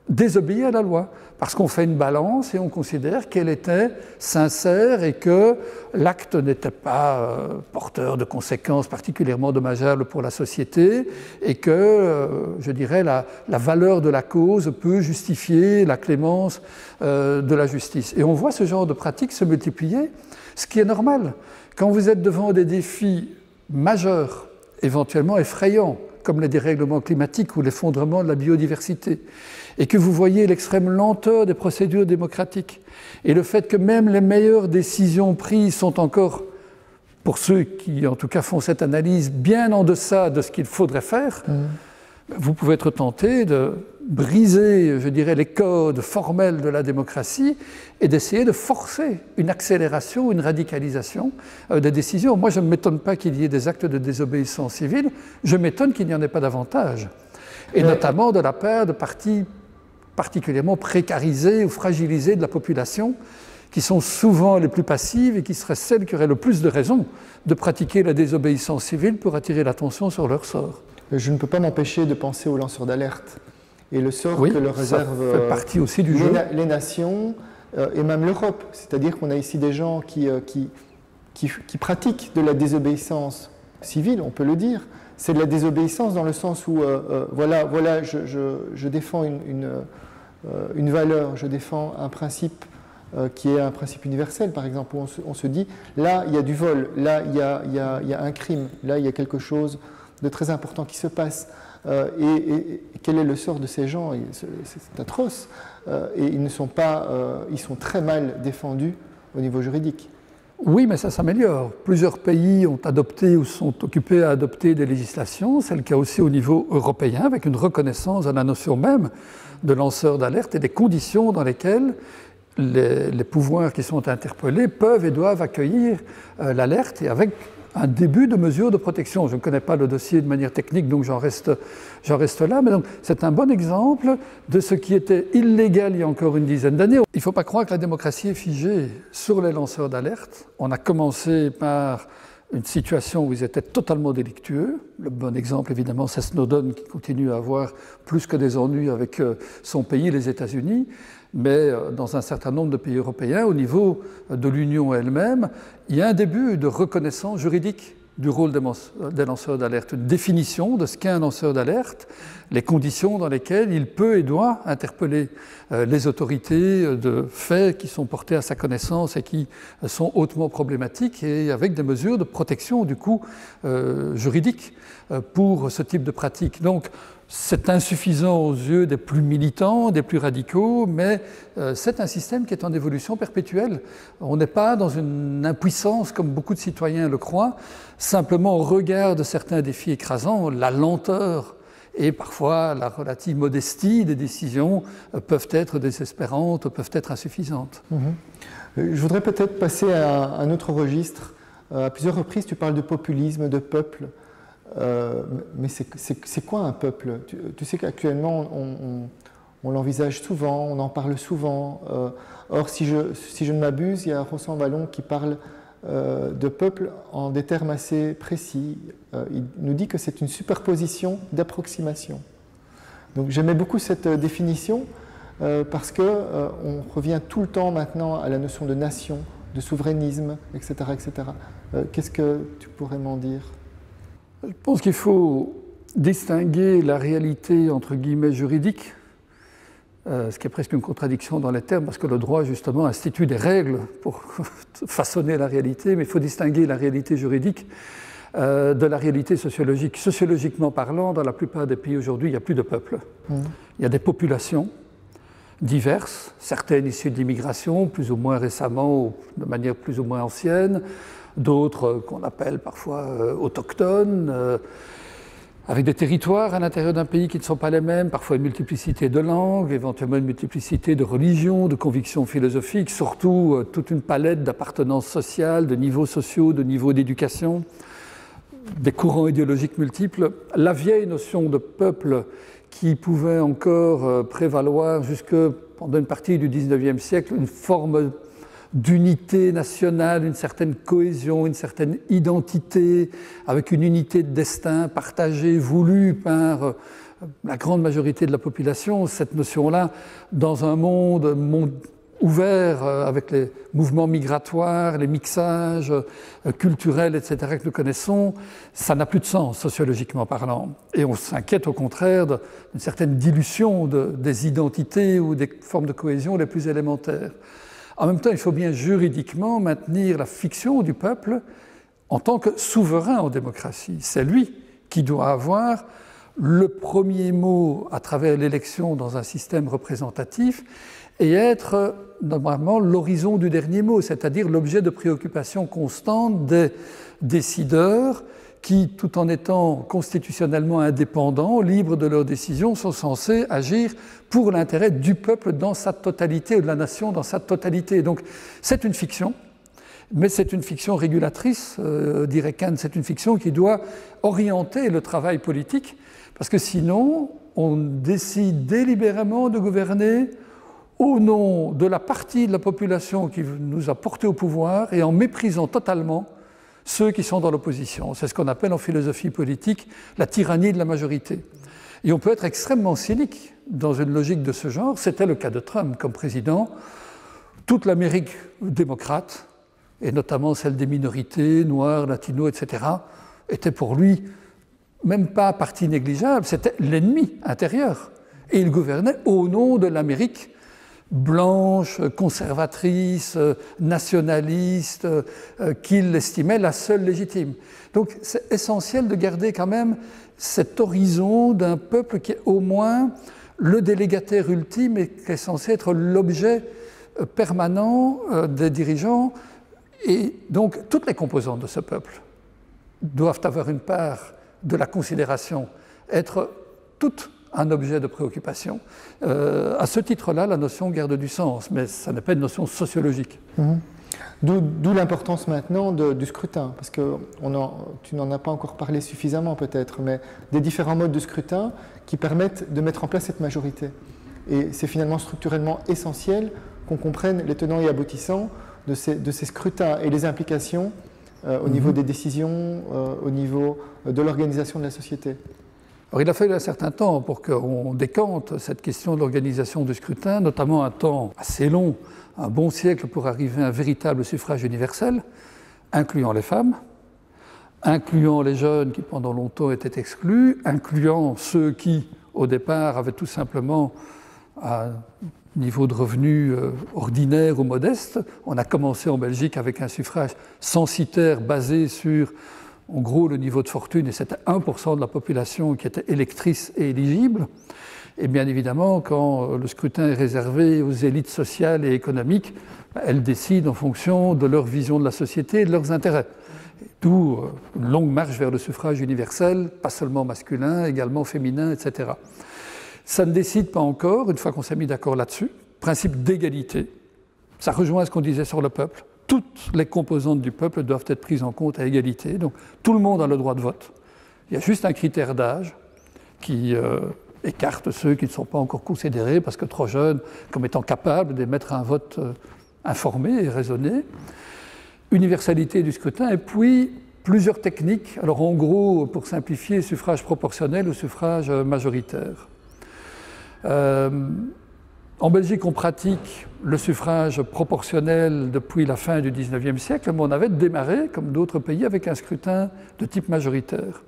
désobéi à la loi, parce qu'on fait une balance et on considère qu'elle était sincère et que l'acte n'était pas porteur de conséquences particulièrement dommageables pour la société et que, je dirais, la valeur de la cause peut justifier la clémence de la justice. Et on voit ce genre de pratique se multiplier, ce qui est normal. Quand vous êtes devant des défis majeurs, éventuellement effrayants, comme les dérèglements climatiques ou l'effondrement de la biodiversité, et que vous voyez l'extrême lenteur des procédures démocratiques, et le fait que même les meilleures décisions prises sont encore, pour ceux qui en tout cas font cette analyse, bien en deçà de ce qu'il faudrait faire, vous pouvez être tenté de briser, je dirais, les codes formels de la démocratie et d'essayer de forcer une accélération, une radicalisation des décisions. Moi, je ne m'étonne pas qu'il y ait des actes de désobéissance civile, je m'étonne qu'il n'y en ait pas davantage. Et notamment de la part de parties particulièrement précarisées ou fragilisées de la population, qui sont souvent les plus passives et qui seraient celles qui auraient le plus de raisons de pratiquer la désobéissance civile pour attirer l'attention sur leur sort. Je ne peux pas m'empêcher de penser aux lanceurs d'alerte et le sort oui, que leur réservent fait partie aussi du jeu. Les nations et même l'Europe. C'est-à-dire qu'on a ici des gens qui pratiquent de la désobéissance civile, on peut le dire. C'est de la désobéissance dans le sens où, je défends une valeur, je défends un principe qui est un principe universel, par exemple, où on se dit, là, il y a du vol, là, il y a un crime, là, il y a quelque chose de très important qui se passe. Et quel est le sort de ces gens? C'est atroce. Et ils sont très mal défendus au niveau juridique. Oui, mais ça s'améliore. Plusieurs pays ont adopté ou sont occupés à adopter des législations. C'est le cas aussi au niveau européen, avec une reconnaissance de la notion même de lanceur d'alerte et des conditions dans lesquelles les pouvoirs qui sont interpellés peuvent et doivent accueillir l'alerte et avec un début de mesures de protection. Je ne connais pas le dossier de manière technique, donc j'en reste là. Mais donc, c'est un bon exemple de ce qui était illégal il y a encore une dizaine d'années. Il ne faut pas croire que la démocratie est figée sur les lanceurs d'alerte. On a commencé par une situation où ils étaient totalement délictueux. Le bon exemple, évidemment, c'est Snowden qui continue à avoir plus que des ennuis avec son pays, les États-Unis. Mais dans un certain nombre de pays européens, au niveau de l'Union elle-même, il y a un début de reconnaissance juridique du rôle des lanceurs d'alerte, une définition de ce qu'est un lanceur d'alerte, les conditions dans lesquelles il peut et doit interpeller les autorités de faits qui sont portés à sa connaissance et qui sont hautement problématiques, et avec des mesures de protection du coup juridique pour ce type de pratique. Donc, c'est insuffisant aux yeux des plus militants, des plus radicaux, mais c'est un système qui est en évolution perpétuelle. On n'est pas dans une impuissance, comme beaucoup de citoyens le croient, simplement au regard de certains défis écrasants, la lenteur et parfois la relative modestie des décisions peuvent être désespérantes, peuvent être insuffisantes. Je voudrais peut-être passer à un autre registre. À plusieurs reprises, tu parles de populisme, de peuple. Mais c'est quoi un peuple? Tu sais qu'actuellement, on l'envisage souvent, on en parle souvent. Or, si je ne m'abuse, il y a Rosan Vallon qui parle de peuple en des termes assez précis. Il nous dit que c'est une superposition d'approximations. Donc j'aimais beaucoup cette définition parce qu'on revient tout le temps maintenant à la notion de nation, de souverainisme, etc. etc. Qu'est-ce que tu pourrais m'en dire ? Je pense qu'il faut distinguer la réalité entre guillemets juridique ce qui est presque une contradiction dans les termes, parce que le droit, justement, institue des règles pour façonner la réalité, mais il faut distinguer la réalité juridique de la réalité sociologique. Sociologiquement parlant, dans la plupart des pays aujourd'hui, il n'y a plus de peuples. Il y a des populations diverses, certaines issues de l'immigration, plus ou moins récemment, ou de manière plus ou moins ancienne, d'autres qu'on appelle parfois autochtones, avec des territoires à l'intérieur d'un pays qui ne sont pas les mêmes, parfois une multiplicité de langues, éventuellement une multiplicité de religions, de convictions philosophiques, surtout toute une palette d'appartenances sociales, de niveaux sociaux, de niveaux d'éducation, des courants idéologiques multiples. La vieille notion de peuple qui pouvait encore prévaloir jusque pendant une partie du XIXe siècle, une forme d'unité nationale, une certaine cohésion, une certaine identité, avec une unité de destin partagée, voulue par la grande majorité de la population. Cette notion-là, dans un monde ouvert avec les mouvements migratoires, les mixages culturels, etc., que nous connaissons, ça n'a plus de sens sociologiquement parlant. Et on s'inquiète au contraire d'une certaine dilution des identités ou des formes de cohésion les plus élémentaires. En même temps, il faut bien juridiquement maintenir la fiction du peuple en tant que souverain en démocratie. C'est lui qui doit avoir le premier mot à travers l'élection dans un système représentatif et être normalement l'horizon du dernier mot, c'est-à-dire l'objet de préoccupation constante des décideurs qui, tout en étant constitutionnellement indépendants, libres de leurs décisions, sont censés agir pour l'intérêt du peuple dans sa totalité ou de la nation dans sa totalité. Donc c'est une fiction, mais c'est une fiction régulatrice, dirait Kant, c'est une fiction qui doit orienter le travail politique, parce que sinon on décide délibérément de gouverner au nom de la partie de la population qui nous a portés au pouvoir et en méprisant totalement ceux qui sont dans l'opposition. C'est ce qu'on appelle en philosophie politique la tyrannie de la majorité. Et on peut être extrêmement cynique dans une logique de ce genre. C'était le cas de Trump comme président. Toute l'Amérique démocrate, et notamment celle des minorités, noirs, latinos, etc., était pour lui même pas partie négligeable, c'était l'ennemi intérieur. Et il gouvernait au nom de l'Amérique blanche, conservatrice, nationaliste, qu'il estimait la seule légitime. Donc c'est essentiel de garder quand même cet horizon d'un peuple qui est au moins le délégataire ultime et qui est censé être l'objet permanent des dirigeants. Et donc toutes les composantes de ce peuple doivent avoir une part de la considération, être toutes un objet de préoccupation. À ce titre-là, la notion garde du sens, mais ça n'est pas une notion sociologique. D'où l'importance maintenant du scrutin, parce que tu n'en as pas encore parlé suffisamment peut-être, mais des différents modes de scrutin qui permettent de mettre en place cette majorité. Et c'est finalement structurellement essentiel qu'on comprenne les tenants et aboutissants de ces scrutins et les implications au niveau des décisions, au niveau de l'organisation de la société. Alors, il a fallu un certain temps pour qu'on décante cette question de l'organisation du scrutin, notamment un temps assez long, un bon siècle pour arriver à un véritable suffrage universel, incluant les femmes, incluant les jeunes qui pendant longtemps étaient exclus, incluant ceux qui, au départ, avaient tout simplement un niveau de revenus ordinaire ou modeste. On a commencé en Belgique avec un suffrage censitaire basé sur en gros le niveau de fortune, et c'était 1% de la population qui était électrice et éligible. Et bien évidemment, quand le scrutin est réservé aux élites sociales et économiques, elles décident en fonction de leur vision de la société et de leurs intérêts. D'où une longue marche vers le suffrage universel, pas seulement masculin, également féminin, etc. Ça ne décide pas encore, une fois qu'on s'est mis d'accord là-dessus, principe d'égalité. Ça rejoint ce qu'on disait sur le peuple. Toutes les composantes du peuple doivent être prises en compte à égalité. Donc tout le monde a le droit de vote. Il y a juste un critère d'âge qui écarte ceux qui ne sont pas encore considérés parce que trop jeunes, comme étant capables d'émettre un vote informé et raisonné. Universalité du scrutin et puis plusieurs techniques. Alors en gros, pour simplifier, suffrage proportionnel ou suffrage majoritaire. En Belgique, on pratique le suffrage proportionnel depuis la fin du XIXe siècle, mais on avait démarré, comme d'autres pays, avec un scrutin de type majoritaire.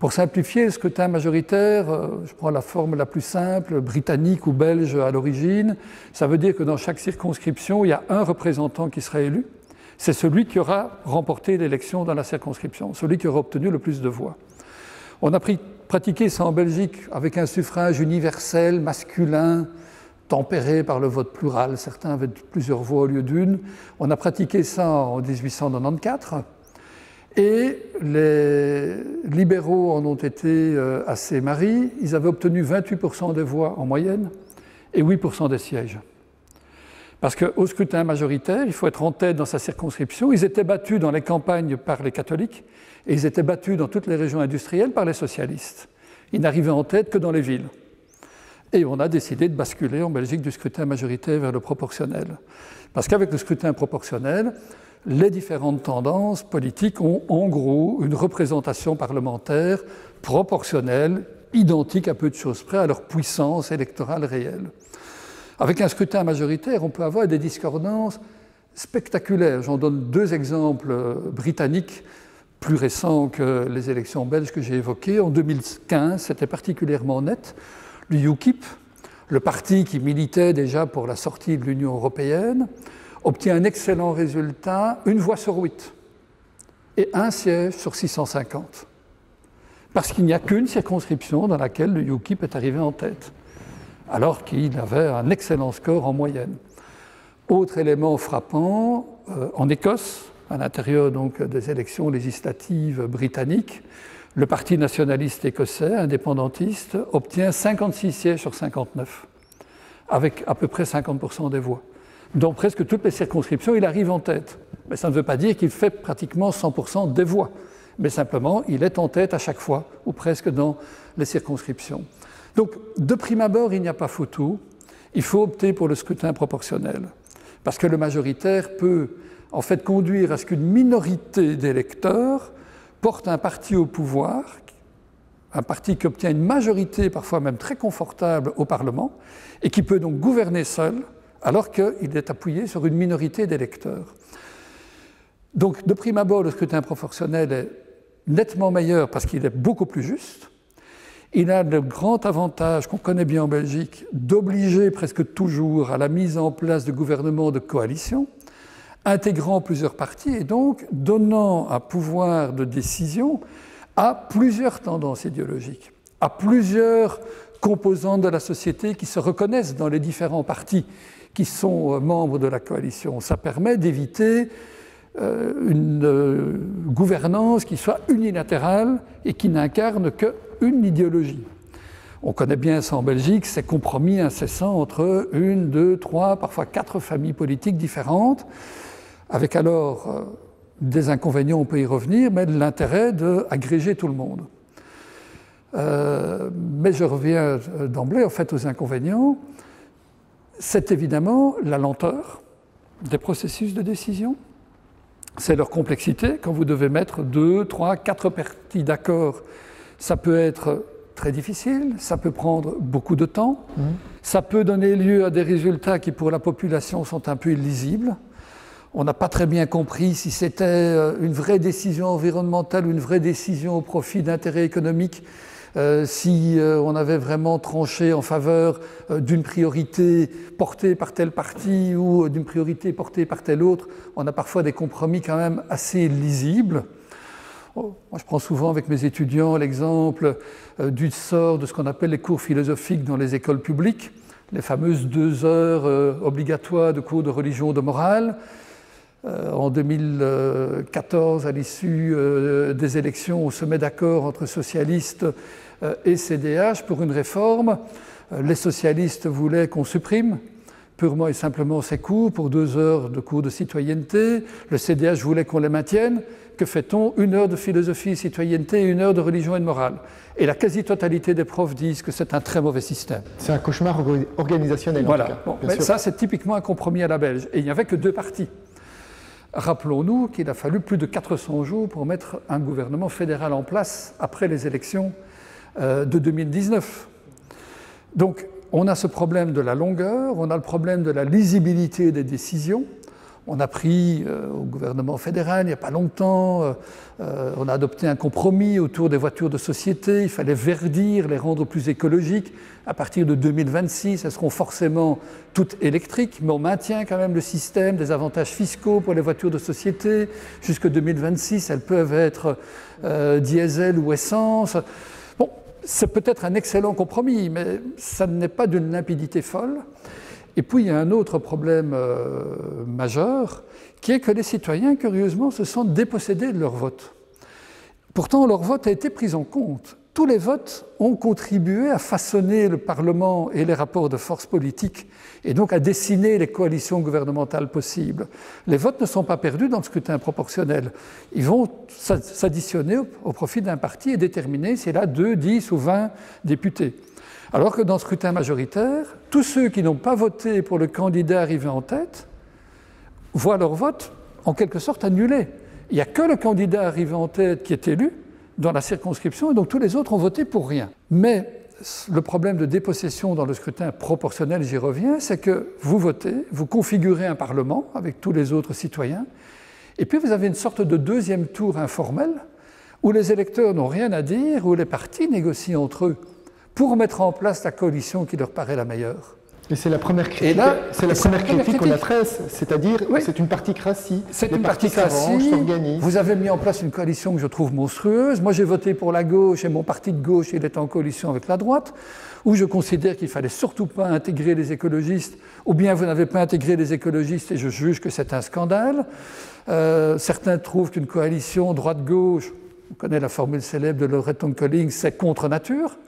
Pour simplifier, le scrutin majoritaire, je prends la forme la plus simple, britannique ou belge à l'origine, ça veut dire que dans chaque circonscription, il y a un représentant qui sera élu. C'est celui qui aura remporté l'élection dans la circonscription, celui qui aura obtenu le plus de voix. On a pratiqué ça en Belgique avec un suffrage universel, masculin, tempéré par le vote plural. Certains avaient plusieurs voix au lieu d'une. On a pratiqué ça en 1894. Et les libéraux en ont été assez maris. Ils avaient obtenu 28% des voix en moyenne et 8% des sièges. Parce qu'au scrutin majoritaire, il faut être en tête dans sa circonscription. Ils étaient battus dans les campagnes par les catholiques et ils étaient battus dans toutes les régions industrielles par les socialistes. Ils n'arrivaient en tête que dans les villes. Et on a décidé de basculer en Belgique du scrutin majoritaire vers le proportionnel. Parce qu'avec le scrutin proportionnel, les différentes tendances politiques ont en gros une représentation parlementaire proportionnelle, identique à peu de choses près à leur puissance électorale réelle. Avec un scrutin majoritaire, on peut avoir des discordances spectaculaires. J'en donne deux exemples britanniques plus récents que les élections belges que j'ai évoquées. En 2015, c'était particulièrement net. Le UKIP, le parti qui militait déjà pour la sortie de l'Union européenne, obtient un excellent résultat, 1 voix sur 8 et 1 siège sur 650. Parce qu'il n'y a qu'une circonscription dans laquelle le UKIP est arrivé en tête, alors qu'il avait un excellent score en moyenne. Autre élément frappant, en Écosse, à l'intérieur donc des élections législatives britanniques, le Parti nationaliste écossais, indépendantiste, obtient 56 sièges sur 59, avec à peu près 50% des voix. Dans presque toutes les circonscriptions, il arrive en tête. Mais ça ne veut pas dire qu'il fait pratiquement 100% des voix, mais simplement il est en tête à chaque fois, ou presque dans les circonscriptions. Donc, de prime abord, il n'y a pas photo, il faut opter pour le scrutin proportionnel, parce que le majoritaire peut en fait conduire à ce qu'une minorité d'électeurs porte un parti au pouvoir, un parti qui obtient une majorité parfois même très confortable au Parlement, et qui peut donc gouverner seul, alors qu'il est appuyé sur une minorité d'électeurs. Donc, de prime abord, le scrutin proportionnel est nettement meilleur parce qu'il est beaucoup plus juste. Il a le grand avantage qu'on connaît bien en Belgique d'obliger presque toujours à la mise en place de gouvernements de coalition, intégrant plusieurs partis et donc donnant un pouvoir de décision à plusieurs tendances idéologiques, à plusieurs composantes de la société qui se reconnaissent dans les différents partis qui sont membres de la coalition. Ça permet d'éviter une gouvernance qui soit unilatérale et qui n'incarne qu'une idéologie. On connaît bien ça en Belgique, ces compromis incessants entre 1, 2, 3, parfois 4 familles politiques différentes, avec alors des inconvénients, on peut y revenir, mais de l'intérêt d'agréger tout le monde. Mais je reviens d'emblée en fait aux inconvénients. C'est évidemment la lenteur des processus de décision, c'est leur complexité. Quand vous devez mettre 2, 3, 4 parties d'accord, ça peut être très difficile, ça peut prendre beaucoup de temps, ça peut donner lieu à des résultats qui pour la population sont un peu illisibles. On n'a pas très bien compris si c'était une vraie décision environnementale ou une vraie décision au profit d'intérêts économiques. Si on avait vraiment tranché en faveur d'une priorité portée par tel parti ou d'une priorité portée par tel autre, on a parfois des compromis quand même assez lisibles. Moi, je prends souvent avec mes étudiants l'exemple du sort de ce qu'on appelle les cours philosophiques dans les écoles publiques, les fameuses 2 heures obligatoires de cours de religion ou de morale. En 2014, à l'issue des élections, on se met d'accord entre socialistes et CDH pour une réforme. Les socialistes voulaient qu'on supprime purement et simplement ces cours pour 2 heures de cours de citoyenneté. Le CDH voulait qu'on les maintienne. Que fait-on? 1 heure de philosophie et citoyenneté et 1 heure de religion et de morale. Et la quasi-totalité des profs disent que c'est un très mauvais système. C'est un cauchemar organisationnel. Voilà. En tout cas, bon, mais ça, c'est typiquement un compromis à la belge. Et il n'y avait que 2 partis. Rappelons-nous qu'il a fallu plus de 400 jours pour mettre un gouvernement fédéral en place après les élections de 2019. Donc, on a ce problème de la longueur, on a le problème de la lisibilité des décisions, On a pris au gouvernement fédéral il n'y a pas longtemps, on a adopté un compromis autour des voitures de société, il fallait verdir, les rendre plus écologiques. À partir de 2026, elles seront forcément toutes électriques, mais on maintient quand même le système des avantages fiscaux pour les voitures de société. Jusque 2026, elles peuvent être diesel ou essence. Bon, c'est peut-être un excellent compromis, mais ça n'est pas d'une limpidité folle. Et puis il y a un autre problème majeur, qui est que les citoyens, curieusement, se sentent dépossédés de leur vote. Pourtant, leur vote a été pris en compte. Tous les votes ont contribué à façonner le Parlement et les rapports de force politiques, et donc à dessiner les coalitions gouvernementales possibles. Les votes ne sont pas perdus dans le scrutin proportionnel. Ils vont s'additionner au profit d'un parti et déterminer s'il a 2, 10 ou 20 députés. Alors que dans le scrutin majoritaire, tous ceux qui n'ont pas voté pour le candidat arrivé en tête voient leur vote en quelque sorte annulé. Il n'y a que le candidat arrivé en tête qui est élu dans la circonscription et donc tous les autres ont voté pour rien. Mais le problème de dépossession dans le scrutin proportionnel, j'y reviens, c'est que vous votez, vous configurez un parlement avec tous les autres citoyens et puis vous avez une sorte de deuxième tour informel où les électeurs n'ont rien à dire, où les partis négocient entre eux pour mettre en place la coalition qui leur paraît la meilleure. Et c'est la première critique, qu'on adresse, c'est-à-dire oui. C'est une particratie. C'est une particratie. Vous avez mis en place une coalition que je trouve monstrueuse. Moi, j'ai voté pour la gauche et mon parti de gauche, il est en coalition avec la droite, où je considère qu'il ne fallait surtout pas intégrer les écologistes, ou bien vous n'avez pas intégré les écologistes et je juge que c'est un scandale. Certains trouvent qu'une coalition droite-gauche, on connaît la formule célèbre de Loreton Collings, c'est contre nature.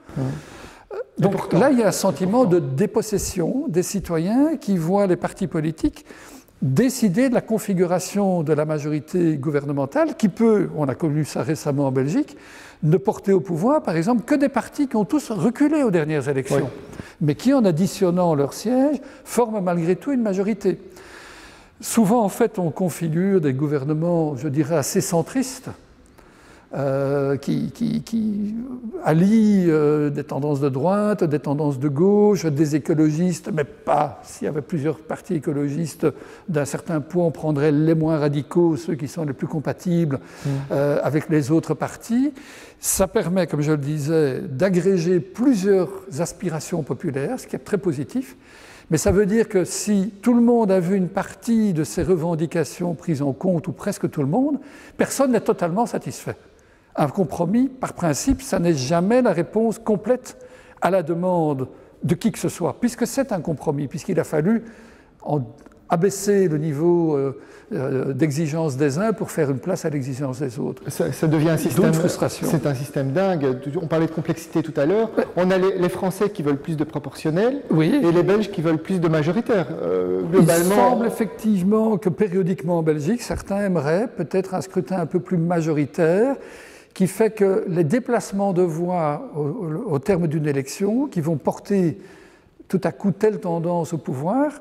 Donc pourtant, là, il y a un sentiment de dépossession des citoyens qui voient les partis politiques décider de la configuration de la majorité gouvernementale qui peut, on a connu ça récemment en Belgique, ne porter au pouvoir, par exemple, que des partis qui ont tous reculé aux dernières élections, oui. Mais qui, en additionnant leurs sièges, forment malgré tout une majorité. Souvent, en fait, on configure des gouvernements, je dirais, assez centristes, qui allient des tendances de droite, des tendances de gauche, des écologistes, mais pas. S'il y avait plusieurs partis écologistes d'un certain poids, on prendrait les moins radicaux, ceux qui sont les plus compatibles avec les autres partis. Ça permet, comme je le disais, d'agréger plusieurs aspirations populaires, ce qui est très positif. Mais ça veut dire que si tout le monde a vu une partie de ces revendications prises en compte, ou presque tout le monde, personne n'est totalement satisfait. Un compromis, par principe, ça n'est jamais la réponse complète à la demande de qui que ce soit, puisque c'est un compromis, puisqu'il a fallu abaisser le niveau d'exigence des uns pour faire une place à l'exigence des autres. Ça devient un système, c'est un système dingue. On parlait de complexité tout à l'heure. On a les Français qui veulent plus de proportionnel, oui. Et les Belges qui veulent plus de majoritaire. Globalement, il semble effectivement que périodiquement en Belgique, certains aimeraient peut-être un scrutin un peu plus majoritaire, qui fait que les déplacements de voix au terme d'une élection, qui vont porter tout à coup telle tendance au pouvoir,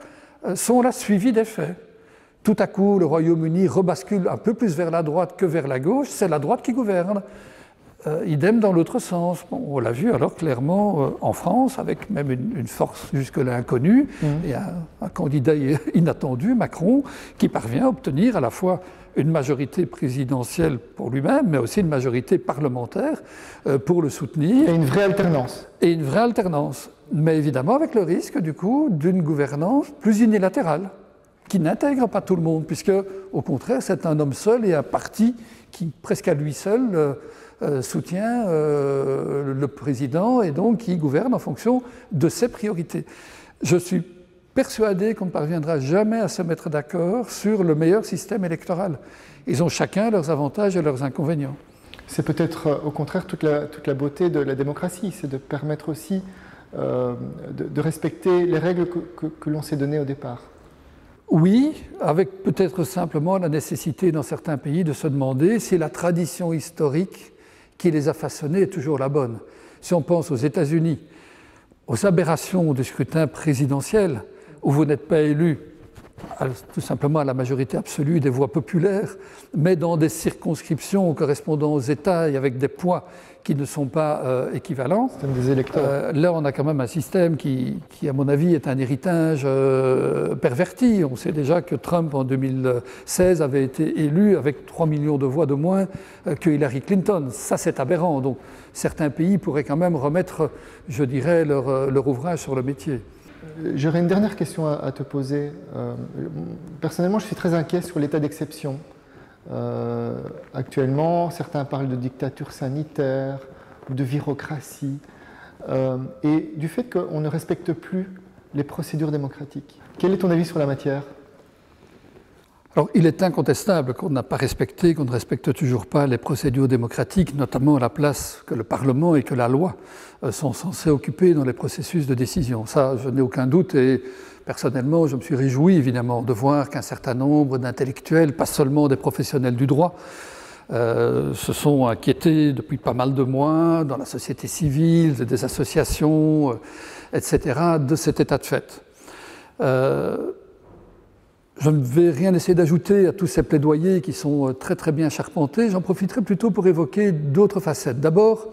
sont là suivis des faits. Tout à coup, le Royaume-Uni rebascule un peu plus vers la droite que vers la gauche, c'est la droite qui gouverne. Idem dans l'autre sens. Bon, on l'a vu alors clairement en France, avec même une force jusque-là inconnue, et un candidat inattendu, Macron, qui parvient à obtenir à la fois une majorité présidentielle pour lui-même, mais aussi une majorité parlementaire pour le soutenir. Et une vraie alternance. Et une vraie alternance. Mais évidemment avec le risque, du coup, d'une gouvernance plus unilatérale, qui n'intègre pas tout le monde, puisque, au contraire, c'est un homme seul et un parti qui, presque à lui seul, soutient le président et donc qui gouverne en fonction de ses priorités. Je suis persuadé qu'on ne parviendra jamais à se mettre d'accord sur le meilleur système électoral. Ils ont chacun leurs avantages et leurs inconvénients. C'est peut-être au contraire toute la beauté de la démocratie, c'est de permettre aussi de respecter les règles que l'on s'est données au départ. Oui, avec peut-être simplement la nécessité dans certains pays de se demander si la tradition historique qui les a façonnés est toujours la bonne. Si on pense aux États-Unis, aux aberrations du scrutin présidentiel, où vous n'êtes pas élu tout simplement à la majorité absolue des voix populaires, mais dans des circonscriptions correspondant aux États et avec des poids qui ne sont pas équivalents. Des électeurs. Là, on a quand même un système qui, à mon avis, est un héritage perverti. On sait déjà que Trump, en 2016, avait été élu avec 3 millions de voix de moins que Hillary Clinton. Ça, c'est aberrant. Donc, certains pays pourraient quand même remettre, je dirais, leur ouvrage sur le métier. J'aurais une dernière question à te poser. Personnellement, je suis très inquiet sur l'état d'exception. Actuellement, certains parlent de dictature sanitaire ou de virocratie et du fait qu'on ne respecte plus les procédures démocratiques. Quel est ton avis sur la matière ? Alors, il est incontestable qu'on n'a pas respecté, qu'on ne respecte toujours pas les procédures démocratiques, notamment la place que le Parlement et que la loi sont censés occuper dans les processus de décision. Ça, je n'ai aucun doute et personnellement, je me suis réjoui évidemment de voir qu'un certain nombre d'intellectuels, pas seulement des professionnels du droit, se sont inquiétés depuis pas mal de mois dans la société civile, des associations, etc., de cet état de fait. Je ne vais rien essayer d'ajouter à tous ces plaidoyers qui sont très très bien charpentés. J'en profiterai plutôt pour évoquer d'autres facettes. D'abord,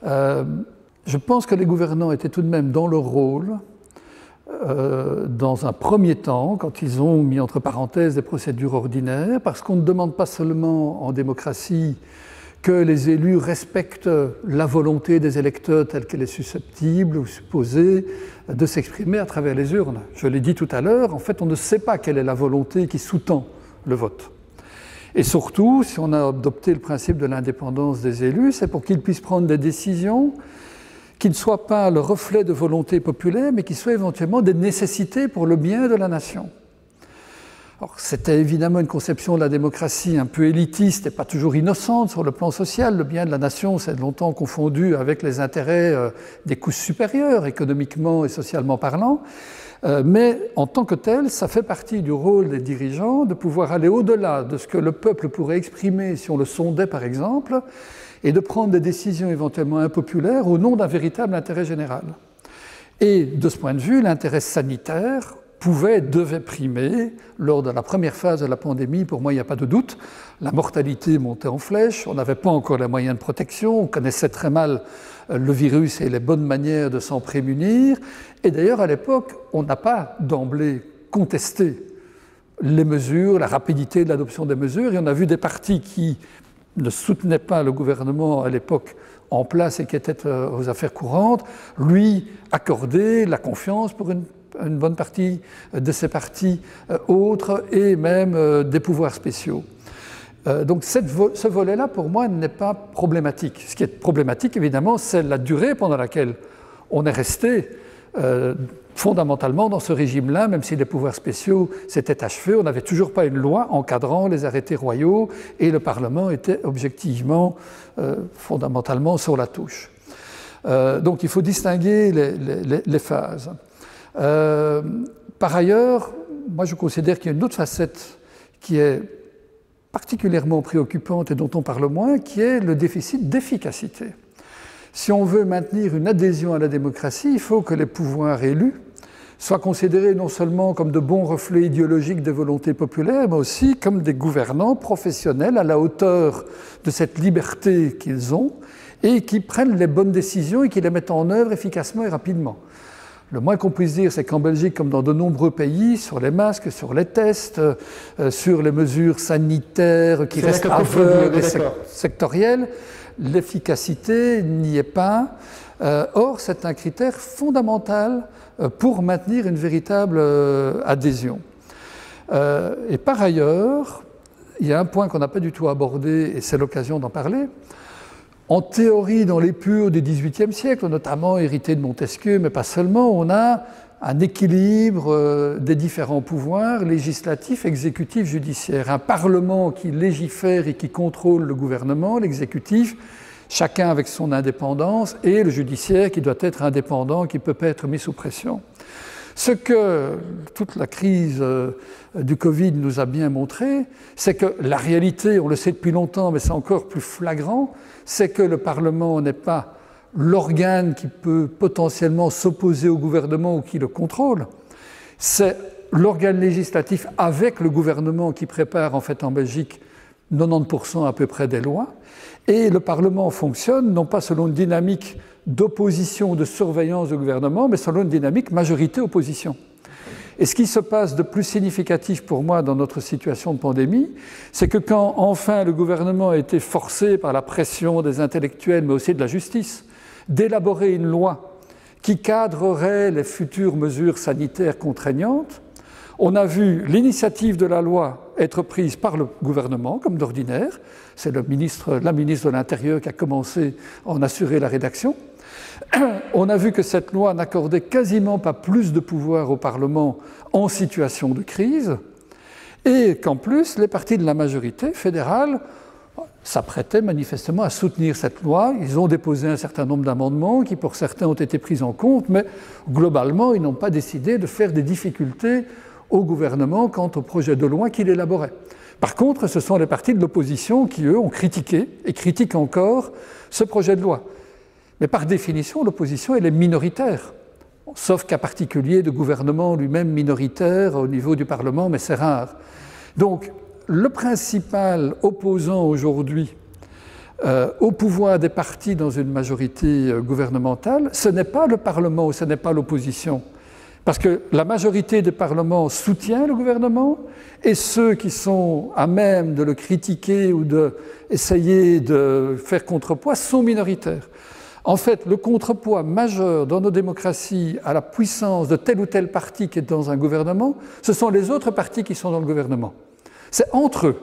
je pense que les gouvernants étaient tout de même dans leur rôle, dans un premier temps, quand ils ont mis entre parenthèses des procédures ordinaires, parce qu'on ne demande pas seulement en démocratie que les élus respectent la volonté des électeurs telle qu'elle est susceptible ou supposée de s'exprimer à travers les urnes. Je l'ai dit tout à l'heure, en fait, on ne sait pas quelle est la volonté qui sous-tend le vote. Et surtout, si on a adopté le principe de l'indépendance des élus, c'est pour qu'ils puissent prendre des décisions qui ne soient pas le reflet de volonté populaire, mais qui soient éventuellement des nécessités pour le bien de la nation. Alors, c'était évidemment une conception de la démocratie un peu élitiste et pas toujours innocente sur le plan social. Le bien de la nation s'est longtemps confondu avec les intérêts des couches supérieures, économiquement et socialement parlant. Mais en tant que tel, ça fait partie du rôle des dirigeants de pouvoir aller au-delà de ce que le peuple pourrait exprimer si on le sondait, par exemple, et de prendre des décisions éventuellement impopulaires au nom d'un véritable intérêt général. Et de ce point de vue, l'intérêt sanitaire devait primer lors de la première phase de la pandémie. Pour moi, il n'y a pas de doute. La mortalité montait en flèche, on n'avait pas encore les moyens de protection, on connaissait très mal le virus et les bonnes manières de s'en prémunir. Et d'ailleurs, à l'époque, on n'a pas d'emblée contesté les mesures, la rapidité de l'adoption des mesures, et on a vu des partis qui ne soutenaient pas le gouvernement à l'époque en place et qui étaient aux affaires courantes, lui accorder la confiance pour une bonne partie de ces partis autres et même des pouvoirs spéciaux. Donc ce volet-là, pour moi, n'est pas problématique. Ce qui est problématique, évidemment, c'est la durée pendant laquelle on est resté fondamentalement dans ce régime-là, même si les pouvoirs spéciaux s'étaient achevés, on n'avait toujours pas une loi encadrant les arrêtés royaux et le Parlement était objectivement, fondamentalement sur la touche. Donc il faut distinguer les phases. Par ailleurs, moi je considère qu'il y a une autre facette qui est particulièrement préoccupante et dont on parle moins, qui est le déficit d'efficacité. Si on veut maintenir une adhésion à la démocratie, il faut que les pouvoirs élus soient considérés non seulement comme de bons reflets idéologiques des volontés populaires, mais aussi comme des gouvernants professionnels à la hauteur de cette liberté qu'ils ont et qui prennent les bonnes décisions et qui les mettent en œuvre efficacement et rapidement. Le moins qu'on puisse dire, c'est qu'en Belgique, comme dans de nombreux pays, sur les masques, sur les tests, sur les mesures sanitaires qui restent aveugles et sectorielles, l'efficacité n'y est pas. Or, c'est un critère fondamental pour maintenir une véritable adhésion. Et par ailleurs, il y a un point qu'on n'a pas du tout abordé, et c'est l'occasion d'en parler. En théorie, dans les purs du XVIIIe siècle, notamment hérité de Montesquieu, mais pas seulement, on a un équilibre des différents pouvoirs législatifs, exécutifs, judiciaires. Un parlement qui légifère et qui contrôle le gouvernement, l'exécutif, chacun avec son indépendance, et le judiciaire qui doit être indépendant, qui ne peut pas être mis sous pression. Ce que toute la crise du Covid nous a bien montré, c'est que la réalité, on le sait depuis longtemps, mais c'est encore plus flagrant, c'est que le Parlement n'est pas l'organe qui peut potentiellement s'opposer au gouvernement ou qui le contrôle. C'est l'organe législatif avec le gouvernement qui prépare en fait en Belgique 90% à peu près des lois, et le Parlement fonctionne non pas selon une dynamique d'opposition, de surveillance du gouvernement, mais selon une dynamique majorité-opposition. Et ce qui se passe de plus significatif pour moi dans notre situation de pandémie, c'est que quand enfin le gouvernement a été forcé par la pression des intellectuels, mais aussi de la justice, d'élaborer une loi qui cadrerait les futures mesures sanitaires contraignantes, on a vu l'initiative de la loi être prise par le gouvernement, comme d'ordinaire. C'est la ministre de l'Intérieur qui a commencé à en assurer la rédaction. On a vu que cette loi n'accordait quasiment pas plus de pouvoir au Parlement en situation de crise, et qu'en plus, les partis de la majorité fédérale s'apprêtaient manifestement à soutenir cette loi. Ils ont déposé un certain nombre d'amendements qui, pour certains, ont été pris en compte, mais globalement, ils n'ont pas décidé de faire des difficultés au gouvernement quant au projet de loi qu'il élaborait. Par contre, ce sont les partis de l'opposition qui, eux, ont critiqué, et critiquent encore, ce projet de loi. Mais par définition, l'opposition, elle est minoritaire, sauf cas particulier de gouvernement lui-même minoritaire au niveau du Parlement, mais c'est rare. Donc, le principal opposant aujourd'hui au pouvoir des partis dans une majorité gouvernementale, ce n'est pas le Parlement ou ce n'est pas l'opposition. Parce que la majorité des parlements soutient le gouvernement et ceux qui sont à même de le critiquer ou d'essayer de faire contrepoids sont minoritaires. En fait, le contrepoids majeur dans nos démocraties à la puissance de tel ou tel parti qui est dans un gouvernement, ce sont les autres partis qui sont dans le gouvernement. C'est entre eux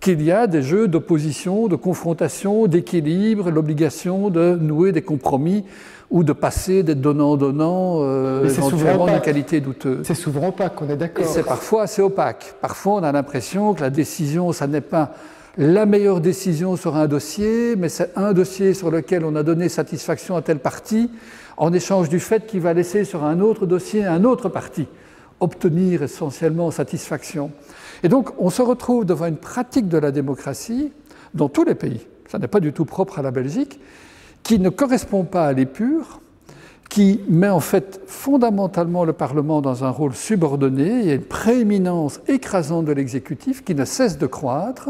qu'il y a des jeux d'opposition, de confrontation, d'équilibre, l'obligation de nouer des compromis ou de passer d'être donnant-donnant, éventuellement de qualité douteuse. C'est souvent opaque, on est d'accord. Et c'est parfois assez opaque. Parfois, on a l'impression que la décision, ça n'est pas la meilleure décision sur un dossier, mais c'est un dossier sur lequel on a donné satisfaction à tel parti, en échange du fait qu'il va laisser sur un autre dossier un autre parti obtenir essentiellement satisfaction. Et donc, on se retrouve devant une pratique de la démocratie dans tous les pays, ça n'est pas du tout propre à la Belgique, qui ne correspond pas à l'épure, qui met en fait fondamentalement le Parlement dans un rôle subordonné. Il y a une prééminence écrasante de l'exécutif qui ne cesse de croître,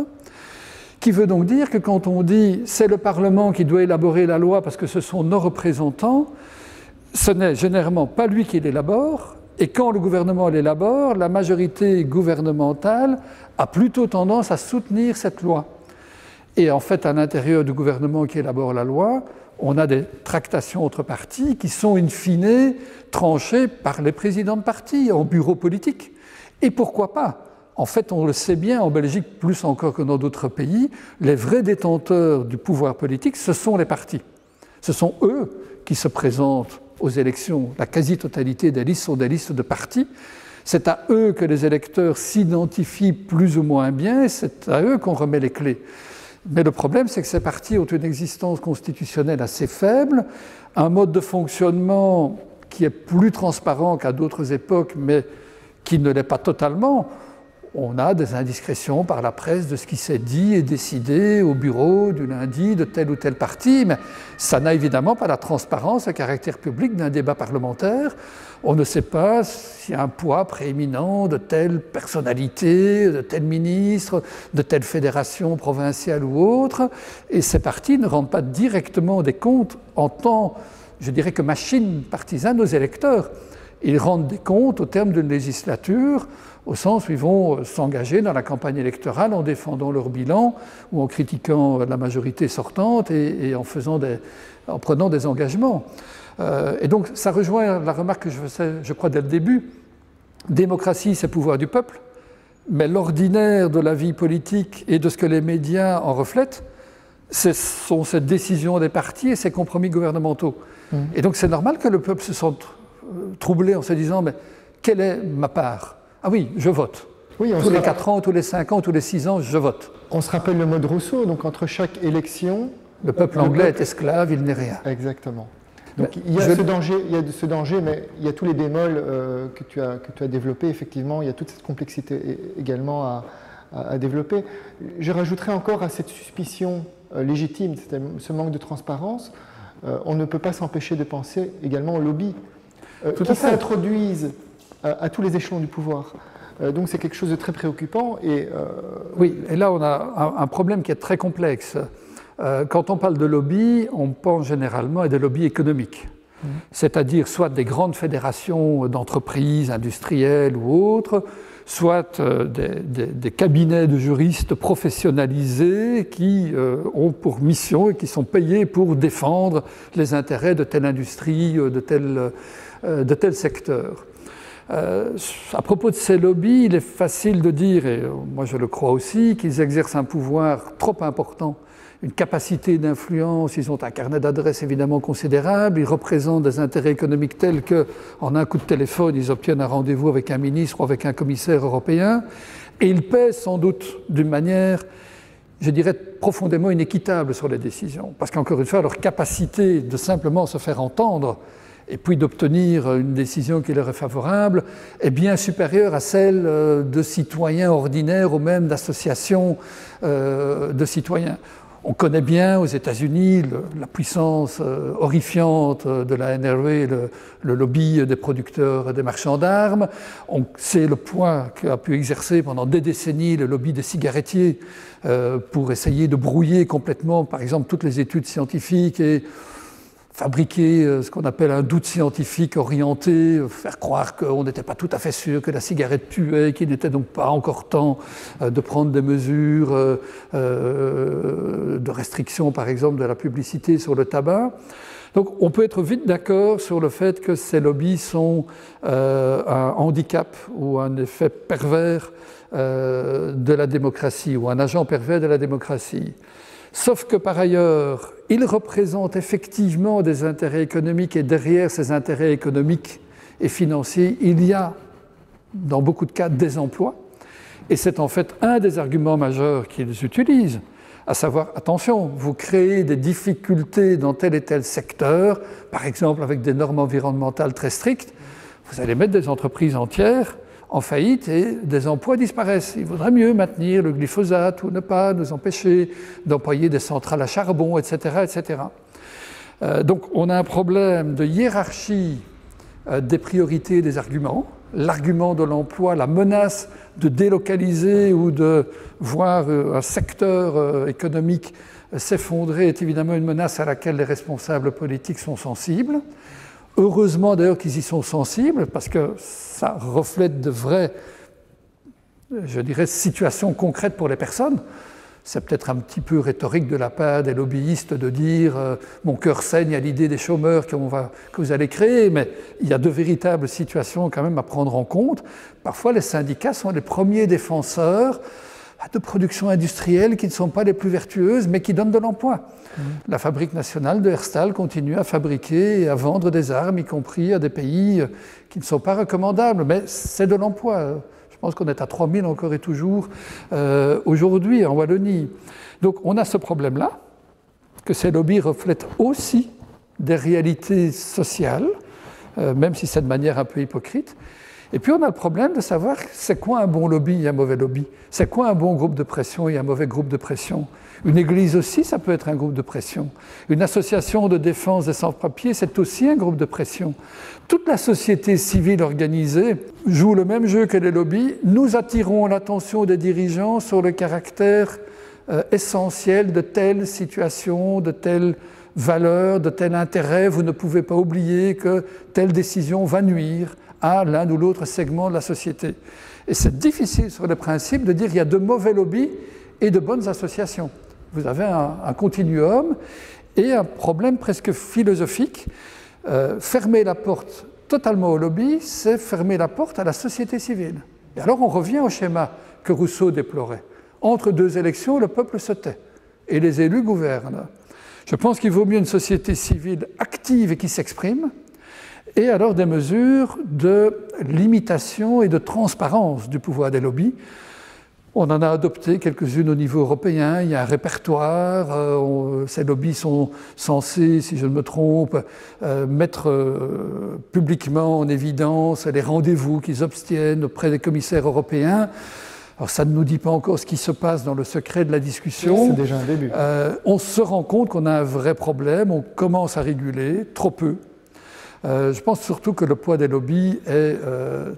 qui veut donc dire que quand on dit c'est le Parlement qui doit élaborer la loi parce que ce sont nos représentants, ce n'est généralement pas lui qui l'élabore, et quand le gouvernement l'élabore, la majorité gouvernementale a plutôt tendance à soutenir cette loi. Et en fait, à l'intérieur du gouvernement qui élabore la loi, on a des tractations entre partis qui sont in fine tranchées par les présidents de partis en bureau politique. Et pourquoi pas ? En fait, on le sait bien, en Belgique, plus encore que dans d'autres pays, les vrais détenteurs du pouvoir politique, ce sont les partis. Ce sont eux qui se présentent aux élections. La quasi-totalité des listes sont des listes de partis. C'est à eux que les électeurs s'identifient plus ou moins bien, et c'est à eux qu'on remet les clés. Mais le problème, c'est que ces partis ont une existence constitutionnelle assez faible, un mode de fonctionnement qui est plus transparent qu'à d'autres époques, mais qui ne l'est pas totalement. On a des indiscrétions par la presse de ce qui s'est dit et décidé au bureau du lundi de tel ou tel parti, mais ça n'a évidemment pas la transparence, le caractère public d'un débat parlementaire. On ne sait pas s'il y a un poids prééminent de telle personnalité, de tel ministre, de telle fédération provinciale ou autre, et ces partis ne rendent pas directement des comptes en tant, je dirais que machine partisane aux électeurs. Ils rendent des comptes au terme d'une législature, au sens où ils vont s'engager dans la campagne électorale en défendant leur bilan ou en critiquant la majorité sortante et en prenant des engagements. Et donc ça rejoint la remarque que je faisais, je crois, dès le début. Démocratie, c'est pouvoir du peuple, mais l'ordinaire de la vie politique et de ce que les médias en reflètent, ce sont ces décisions des partis et ces compromis gouvernementaux. Et donc c'est normal que le peuple se sente troublé en se disant « mais quelle est ma part ?» Ah oui, je vote. Oui, tous les 4 ans, tous les 5 ans, tous les 6 ans, je vote. On se rappelle le mot de Rousseau, donc entre chaque élection... Le peuple anglais est esclave, il n'est rien. Exactement. Donc il y a ce danger, mais il y a tous les bémols que tu as développés, effectivement, il y a toute cette complexité également à développer. Je rajouterais encore à cette suspicion légitime, ce manque de transparence, on ne peut pas s'empêcher de penser également aux lobbies qui s'introduisent à tous les échelons du pouvoir. Donc c'est quelque chose de très préoccupant. Oui, et là on a un problème qui est très complexe. Quand on parle de lobby, on pense généralement à des lobbies économiques. C'est-à-dire soit des grandes fédérations d'entreprises industrielles ou autres, soit des cabinets de juristes professionnalisés qui ont pour mission et qui sont payés pour défendre les intérêts de telle industrie, de tel secteur. À propos de ces lobbies, il est facile de dire, et moi je le crois aussi, qu'ils exercent un pouvoir trop important, une capacité d'influence, ils ont un carnet d'adresses évidemment considérable, ils représentent des intérêts économiques tels qu'en un coup de téléphone, ils obtiennent un rendez-vous avec un ministre ou avec un commissaire européen, et ils pèsent sans doute d'une manière, je dirais, profondément inéquitable sur les décisions. Parce qu'encore une fois, leur capacité de simplement se faire entendre et puis d'obtenir une décision qui leur est favorable est bien supérieure à celle de citoyens ordinaires ou même d'associations de citoyens. On connaît bien aux États-Unis la puissance horrifiante de la NRA, le lobby des producteurs et des marchands d'armes. On sait le poids qu'a pu exercer pendant des décennies le lobby des cigarettiers pour essayer de brouiller complètement, par exemple, toutes les études scientifiques et fabriquer ce qu'on appelle un doute scientifique orienté, faire croire qu'on n'était pas tout à fait sûr que la cigarette tuait, qu'il n'était donc pas encore temps de prendre des mesures de restriction, par exemple, de la publicité sur le tabac. Donc on peut être vite d'accord sur le fait que ces lobbies sont un handicap ou un effet pervers de la démocratie, ou un agent pervers de la démocratie. Sauf que par ailleurs, ils représentent effectivement des intérêts économiques et derrière ces intérêts économiques et financiers, il y a dans beaucoup de cas des emplois. Et c'est en fait un des arguments majeurs qu'ils utilisent, à savoir, attention, vous créez des difficultés dans tel et tel secteur, par exemple avec des normes environnementales très strictes, vous allez mettre des entreprises entières en faillite et des emplois disparaissent. Il vaudrait mieux maintenir le glyphosate ou ne pas nous empêcher d'employer des centrales à charbon, etc. etc. Donc on a un problème de hiérarchie des priorités et des arguments. L'argument de l'emploi, la menace de délocaliser ou de voir un secteur économique s'effondrer est évidemment une menace à laquelle les responsables politiques sont sensibles. Heureusement d'ailleurs qu'ils y sont sensibles parce que ça reflète de vraies, je dirais, situations concrètes pour les personnes. C'est peut-être un petit peu rhétorique de la part des lobbyistes de dire mon cœur saigne à l'idée des chômeurs que vous allez créer, mais il y a de véritables situations quand même à prendre en compte. Parfois les syndicats sont les premiers défenseurs de production industrielle qui ne sont pas les plus vertueuses mais qui donnent de l'emploi. La fabrique nationale de Herstal continue à fabriquer et à vendre des armes, y compris à des pays qui ne sont pas recommandables, mais c'est de l'emploi. Je pense qu'on est à 3000 encore et toujours aujourd'hui en Wallonie. Donc on a ce problème-là, que ces lobbies reflètent aussi des réalités sociales, même si c'est de manière un peu hypocrite. Et puis on a le problème de savoir c'est quoi un bon lobby et un mauvais lobby. C'est quoi un bon groupe de pression et un mauvais groupe de pression. Une église aussi, ça peut être un groupe de pression. Une association de défense des sans-papiers, c'est aussi un groupe de pression. Toute la société civile organisée joue le même jeu que les lobbies. Nous attirons l'attention des dirigeants sur le caractère essentiel de telle situation, de telle valeur, de tel intérêt. Vous ne pouvez pas oublier que telle décision va nuire à l'un ou l'autre segment de la société. Et c'est difficile sur le principe de dire qu'il y a de mauvais lobbies et de bonnes associations. Vous avez un continuum et un problème presque philosophique. Fermer la porte totalement au lobby, c'est fermer la porte à la société civile. Et alors on revient au schéma que Rousseau déplorait. Entre deux élections, le peuple se tait et les élus gouvernent. Je pense qu'il vaut mieux une société civile active et qui s'exprime, et alors des mesures de limitation et de transparence du pouvoir des lobbies. On en a adopté quelques-unes au niveau européen, il y a un répertoire, ces lobbies sont censés, si je ne me trompe, mettre publiquement en évidence les rendez-vous qu'ils obtiennent auprès des commissaires européens. Alors ça ne nous dit pas encore ce qui se passe dans le secret de la discussion. C'est déjà un début. On se rend compte qu'on a un vrai problème, on commence à réguler, trop peu. Je pense surtout que le poids des lobbies est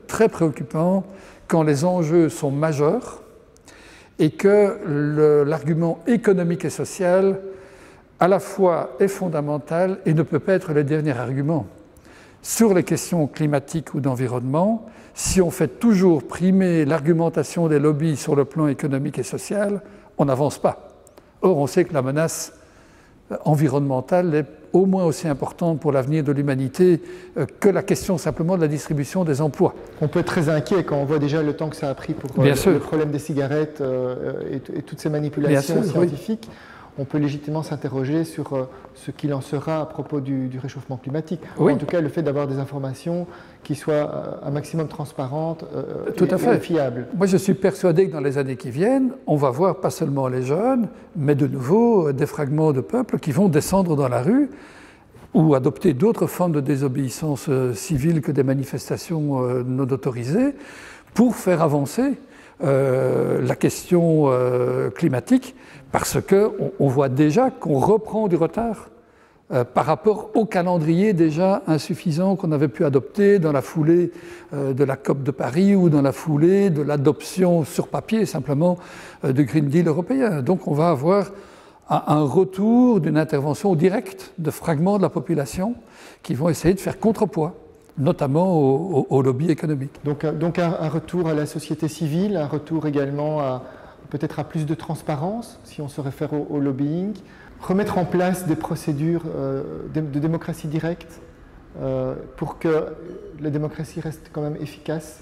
très préoccupant quand les enjeux sont majeurs et que l'argument économique et social à la fois est fondamental et ne peut pas être le dernier argument. Sur les questions climatiques ou d'environnement, si on fait toujours primer l'argumentation des lobbies sur le plan économique et social, on n'avance pas. Or, on sait que la menace environnementale est au moins aussi importante pour l'avenir de l'humanité que la question simplement de la distribution des emplois. On peut être très inquiet quand on voit déjà le temps que ça a pris pour le problème des cigarettes et toutes ces manipulations scientifiques. Oui. On peut légitimement s'interroger sur ce qu'il en sera à propos du réchauffement climatique. Oui. En tout cas, le fait d'avoir des informations qui soient un maximum transparentes et fiables. Moi, je suis persuadé que dans les années qui viennent, on va voir pas seulement les jeunes, mais de nouveau des fragments de peuples qui vont descendre dans la rue ou adopter d'autres formes de désobéissance civile que des manifestations non autorisées pour faire avancer la question climatique, parce qu'on voit déjà qu'on reprend du retard par rapport au calendrier déjà insuffisant qu'on avait pu adopter dans la foulée de la COP de Paris ou dans la foulée de l'adoption sur papier simplement du Green Deal européen. Donc on va avoir un retour d'une intervention directe de fragments de la population qui vont essayer de faire contrepoids, notamment au lobby économique. Donc un retour à la société civile, un retour également peut-être à plus de transparence, si on se réfère au lobbying, remettre en place des procédures de démocratie directe pour que la démocratie reste quand même efficace.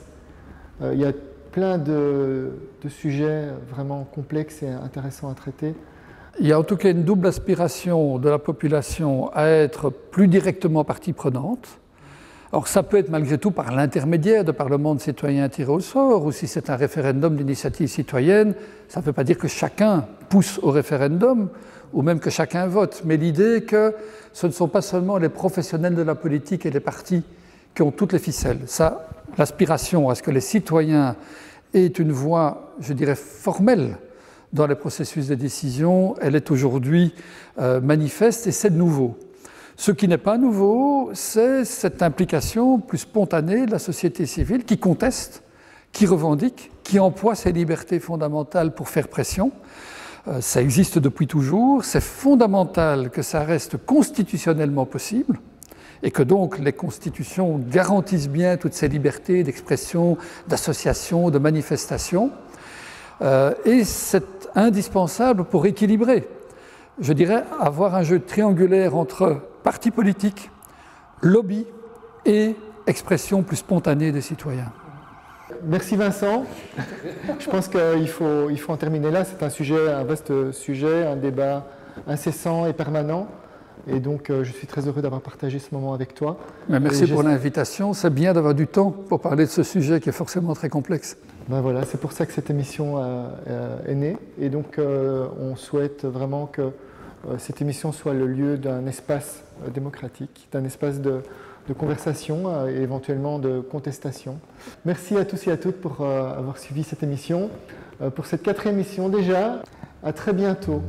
Il y a plein de sujets vraiment complexes et intéressants à traiter. Il y a en tout cas une double aspiration de la population à être plus directement partie prenante. Alors ça peut être malgré tout par l'intermédiaire de parlements de citoyens tirés au sort, ou si c'est un référendum d'initiative citoyenne, ça ne veut pas dire que chacun pousse au référendum, ou même que chacun vote, mais l'idée que ce ne sont pas seulement les professionnels de la politique et les partis qui ont toutes les ficelles. Ça, l'aspiration à ce que les citoyens aient une voix, je dirais, formelle dans les processus de décision, elle est aujourd'hui manifeste et c'est de nouveau. Ce qui n'est pas nouveau, c'est cette implication plus spontanée de la société civile qui conteste, qui revendique, qui emploie ses libertés fondamentales pour faire pression. Ça existe depuis toujours, c'est fondamental que ça reste constitutionnellement possible et que donc les constitutions garantissent bien toutes ces libertés d'expression, d'association, de manifestation. Et c'est indispensable pour équilibrer, je dirais, avoir un jeu triangulaire entre partis politiques, lobby et expression plus spontanée des citoyens. Merci Vincent. Je pense qu'il faut en terminer là. C'est un vaste sujet, un débat incessant et permanent. Et donc, je suis très heureux d'avoir partagé ce moment avec toi. Merci pour l'invitation. C'est bien d'avoir du temps pour parler de ce sujet qui est forcément très complexe. Ben voilà, c'est pour ça que cette émission est née. Et donc, on souhaite vraiment que cette émission soit le lieu d'un espace démocratique, d'un espace de conversation et éventuellement de contestation. Merci à tous et à toutes pour avoir suivi cette émission. Pour cette 4e émission déjà, à très bientôt.